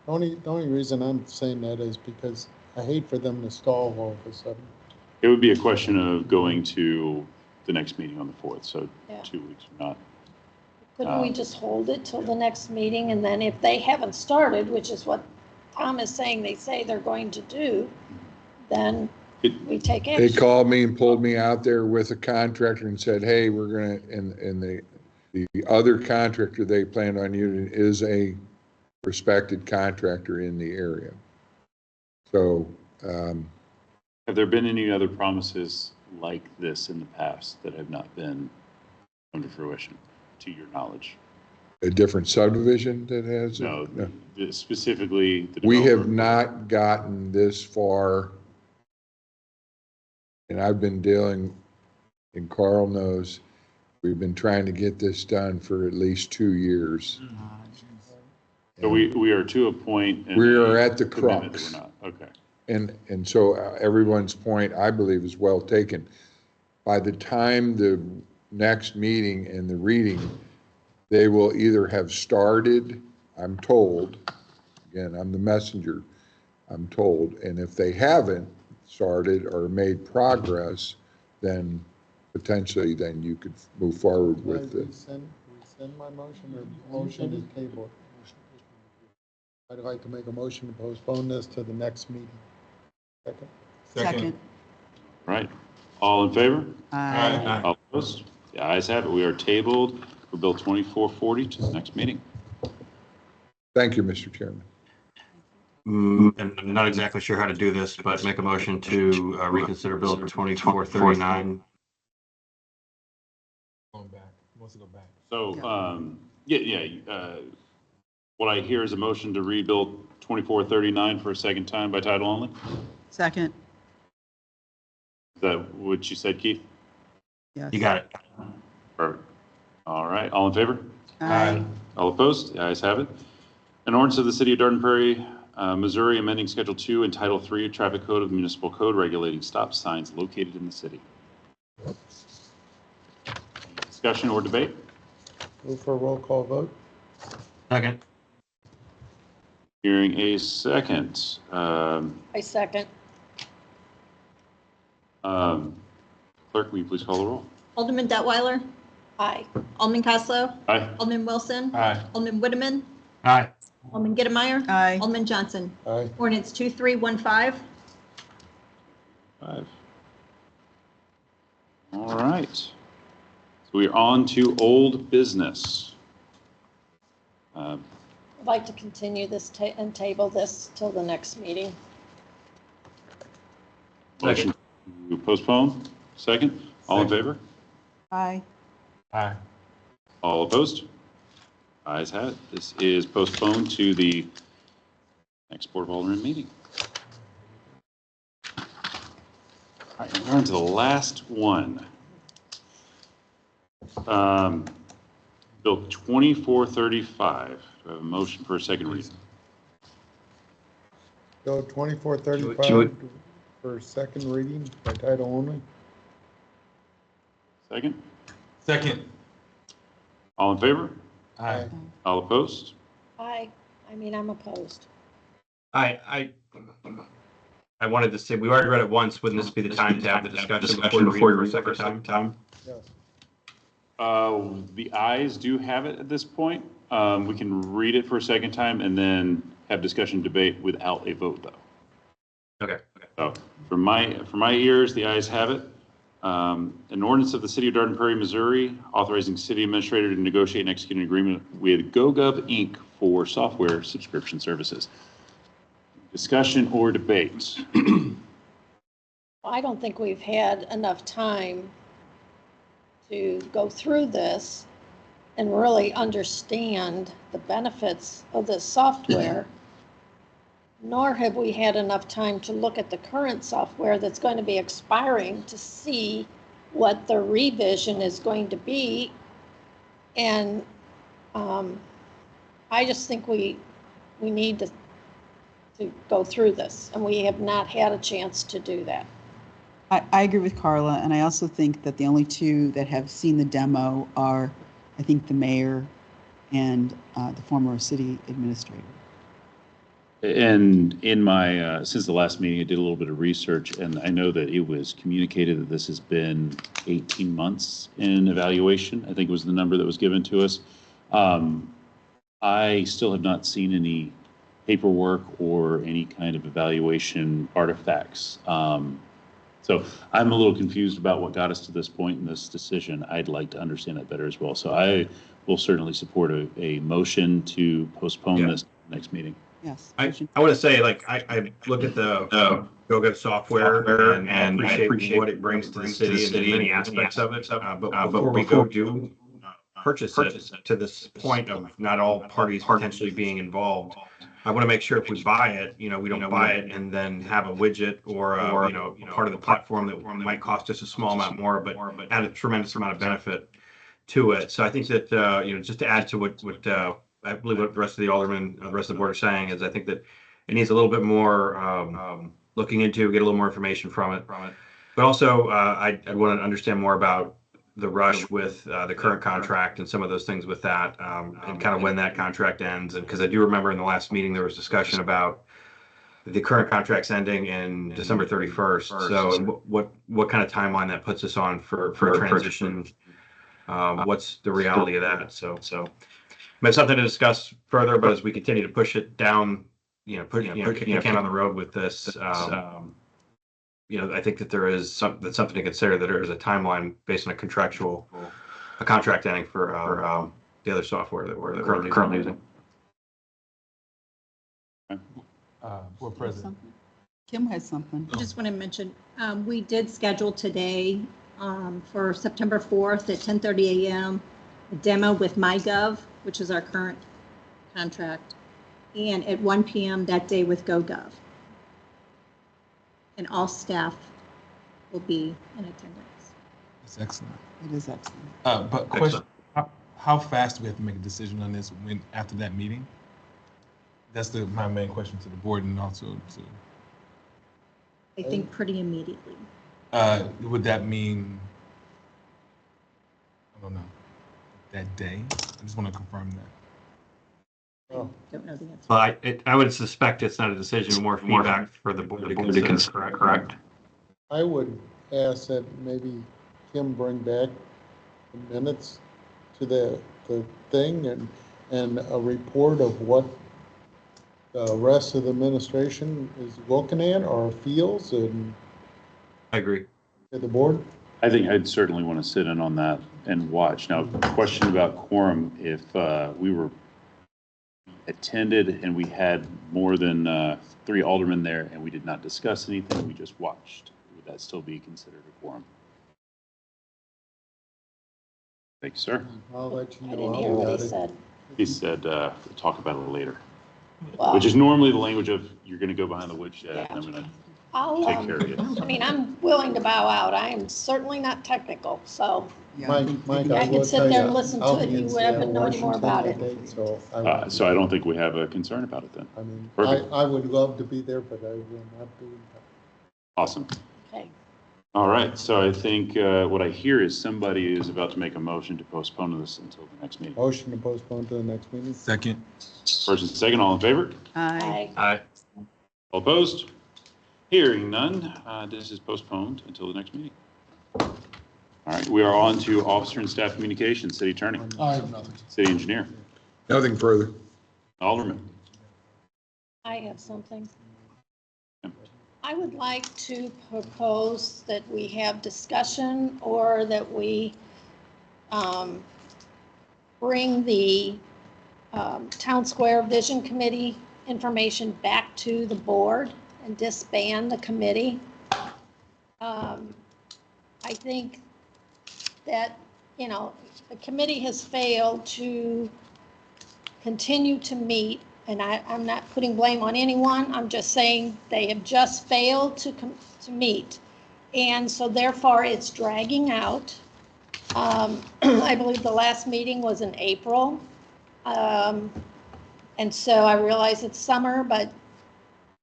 The only reason I'm saying that is because I hate for them to stall all of a sudden. It would be a question of going to the next meeting on the 4th, so Yeah. 2 weeks from now. Couldn't we just hold it till the next meeting, and then if they haven't started, which is what Tom is saying they say they're going to do, then we take They action. called me and pulled me out there with a contractor and said, hey, we're gonna, and the other contractor they planned on using is a respected contractor in the area. So, Have there been any other promises like this in the past that have not been come to fruition, to your knowledge? a different subdivision that has? No, specifically the We have developer. not gotten this far. And I've been dealing, and Carl knows, we've been trying to get this done for at least 2 years. So we are to a point. in We are at the commitment that crux. we're not. Okay. And so everyone's point, I believe, is well taken. By the time the next meeting and the reading, they will either have started, I'm told, again, I'm the messenger, I'm told, and if they haven't started or made progress, then potentially then you could move forward with it. Rescind my motion or motion is table? I'd like to make a motion to postpone this to the next meeting. Second? Second. Right. All in favor? Aye. All opposed? The ayes have it. We are tabled for Bill 2440 to the next meeting. Thank you, Mr. Chairman. And I'm not exactly sure how to do this, but make a motion to reconsider Bill 2439. Going back. He wants to go back. So, what I hear is a motion to read Bill 2439 for a second time by title only. Second. Is that what you said, Keith? Yes. You got it. Perfect. All right. All in favor? Aye. All opposed? The ayes have it. An ordinance of the City of Dayton Prairie, Missouri, amending Schedule 2 and Title 3 of Traffic Code of the Municipal Code regulating stop signs located in the city. Discussion or debate? Move for a roll call vote? Second. Hearing a second. I second. Clerk, will you please call the roll? Alderman Detweiler? Aye. Alderman Coslow? Aye. Alderman Wilson? Aye. Alderman Whitteman? Aye. Alderman Gittemeyer? Aye. Alderman Johnson? Aye. Ordinance 2315. 5. All right. So we're on to old business. I'd like to continue this and table this till the next meeting. Motion to postpone. Second. All in favor? Aye. Aye. All opposed? Ayes have it. This is postponed to the next Board of Aldermen meeting. All right, we're on to the last one. Bill 2435. Do I have a motion for a second reading? Bill 2435 Should for second reading by title only? Second. Second. All in favor? Aye. All opposed? Aye. I mean, I'm opposed. I wanted to say, we already read it once. Wouldn't this be the time to have the discussion before you read it for a second time? Yes. The ayes do have it at this point. We can read it for a second time and then have discussion debate without a vote, though. Okay. So from my ears, the ayes have it. An ordinance of the City of Dayton Prairie, Missouri, authorizing city administrator to negotiate and execute an agreement with GoGov Inc. for software subscription services. Discussion or debate? I don't think we've had enough time to go through this and really understand the benefits of this software, nor have we had enough time to look at the current software that's going to be expiring to see what the revision is going to be. And I just think we need to go through this, and we have not had a chance to do that. I agree with Carla, and I also think that the only two that have seen the demo are, I think, the mayor and the former city administrator. And in my, since the last meeting, I did a little bit of research, and I know that it was communicated that this has been 18 months in evaluation. I think it was the number that was given to us. I still have not seen any paperwork or any kind of evaluation artifacts. So I'm a little confused about what got us to this point in this decision. I'd like to understand that better as well. So I will certainly support a motion to postpone this next meeting. Yes. I want to say, like, I look at the GoGo software and I appreciate what it brings to the city and many aspects of it. But before we go to purchase it to this point of not all parties potentially being involved, I want to make sure if we buy it, we don't buy it and then have a widget or a part of the platform that might cost us a small amount more, but add a tremendous amount of benefit to it. So I think that, just to add to what I believe what the rest of the aldermen, the rest of the board are saying is I think that it needs a little bit more looking into, get a little more information from it. But also, I'd want to understand more about the rush with the current contract and some of those things with that, and kind of when that contract ends. And because I do remember in the last meeting, there was discussion about the current contract's ending in December 31st. So what kind of timeline that puts us on for a transition? What's the reality of that? So it's something to discuss further, but as we continue to push it down, kick the can on the road with this, I think that that's something to consider, that there is a timeline based on a contract ending for the other software that we're currently using. Board President. Kim has something. I just want to mention, we did schedule today for September 4th at 10:30 a.m. a demo with MyGov, which is our current contract, and at 1 p.m. that day with GoGov. And all staff will be in attendance. That's excellent. It is excellent. But question, how fast do we have to make a decision on this after that meeting? That's my main question to the board, and also to. I think pretty immediately. Would that mean, I don't know, that day? I just want to confirm that. Don't know the answer. Well, I would suspect it's not a decision, more feedback for the board to consider, correct? I would ask that maybe Kim bring back the minutes to the thing and a report of what the rest of the administration is looking at or feels, and I agree. the board. I think I'd certainly want to sit in on that and watch. Now, question about quorum, if we were attended and we had more than 3 aldermen there and we did not discuss anything, we just watched, would that still be considered a quorum? Thank you, sir. I'll let you know. I didn't hear what he said. He said, we'll talk about it later, Well, which is normally the language of, you're going to go behind the woodshed and I'm going to I'll, take care of you. I mean, I'm willing to bow out. I am certainly not technical, so Mike, I will could sit tell there you, and listen I'll to it. be in You wouldn't know any more about it. Washington that day, So I don't think we have a concern about it then. I mean, Perfect. I would love to be there, but I will not be in time. Awesome. Okay. All right, so I think what I hear is somebody is about to make a motion to postpone this until the next meeting. Motion to postpone to the next meeting. Second. First and second, all in favor? Aye. Aye. All opposed? Hearing none, this is postponed until the next meeting. All right, we are on to officer and staff communications, city attorney, I have nothing. city engineer, Nothing further. alderman. I have something. I would like to propose that we have discussion or that we bring the Town Square Vision Committee information back to the board and disband the committee. I think that, the committee has failed to continue to meet, and I'm not putting blame on anyone, I'm just saying they have just failed to meet. And so therefore, it's dragging out. I believe the last meeting was in April. And so I realize it's summer, but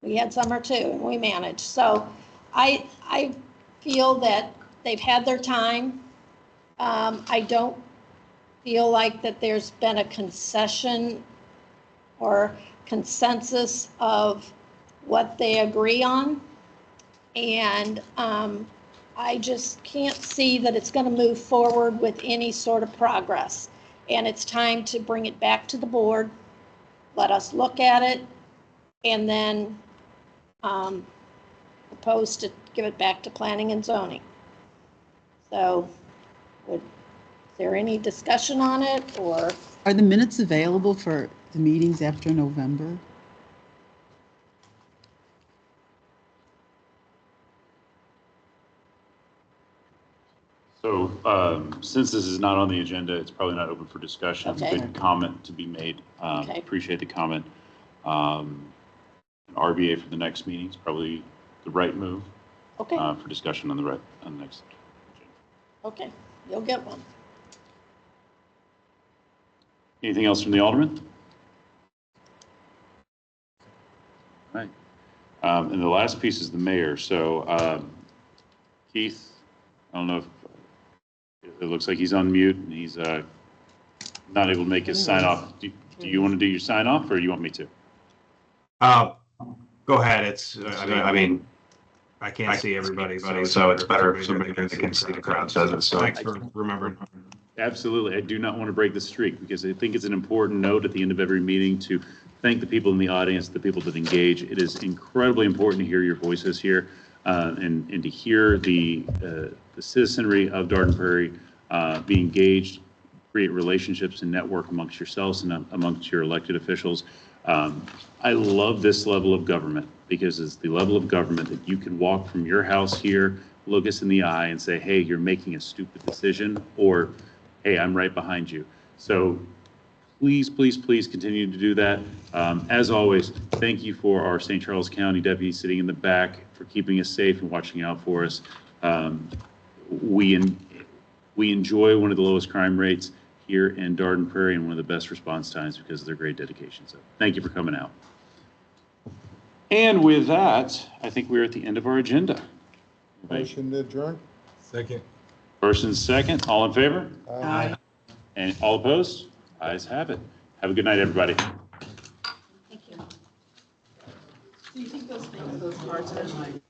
we had summer too, and we managed. So I feel that they've had their time. I don't feel like that there's been a concession or consensus of what they agree on. And I just can't see that it's going to move forward with any sort of progress. And it's time to bring it back to the board, let us look at it, and then proposed to give it back to planning and zoning. So, is there any discussion on it, or? Are the minutes available for the meetings after November? So since this is not on the agenda, it's probably not open for discussion. It's a Okay. big comment to be made. Okay. Appreciate the comment. An RBA for the next meeting is probably the right move Okay, for discussion on the next. okay, you'll get one. Anything else from the Alderman? All right. And the last piece is the mayor. So Keith, I don't know if it looks like he's on mute and he's not able to make his sign off. Do you want to do your sign off, or you want me to? Go ahead. I mean, I can't see everybody, so it's better if somebody that can see the crowd says it. So thanks for remembering. Absolutely. I do not want to break the streak, because I think it's an important note at the end of every meeting to thank the people in the audience, the people that engage. It is incredibly important to hear your voices here and to hear the citizenry of Garden Prairie be engaged, create relationships and network amongst yourselves and amongst your elected officials. I love this level of government, because it's the level of government that you can walk from your house here, look us in the eye and say, hey, you're making a stupid decision, or hey, I'm right behind you. So please, please, please continue to do that. As always, thank you for our St. Charles County deputies sitting in the back for keeping us safe and watching out for us. We enjoy one of the lowest crime rates here in Garden Prairie and one of the best response times because of their great dedication. So thank you for coming out. And with that, I think we're at the end of our agenda. Motion to adjourn? Second. First and second, all in favor? Aye. And all opposed? Ayes have it. Have a good night, everybody. Do you think those cards are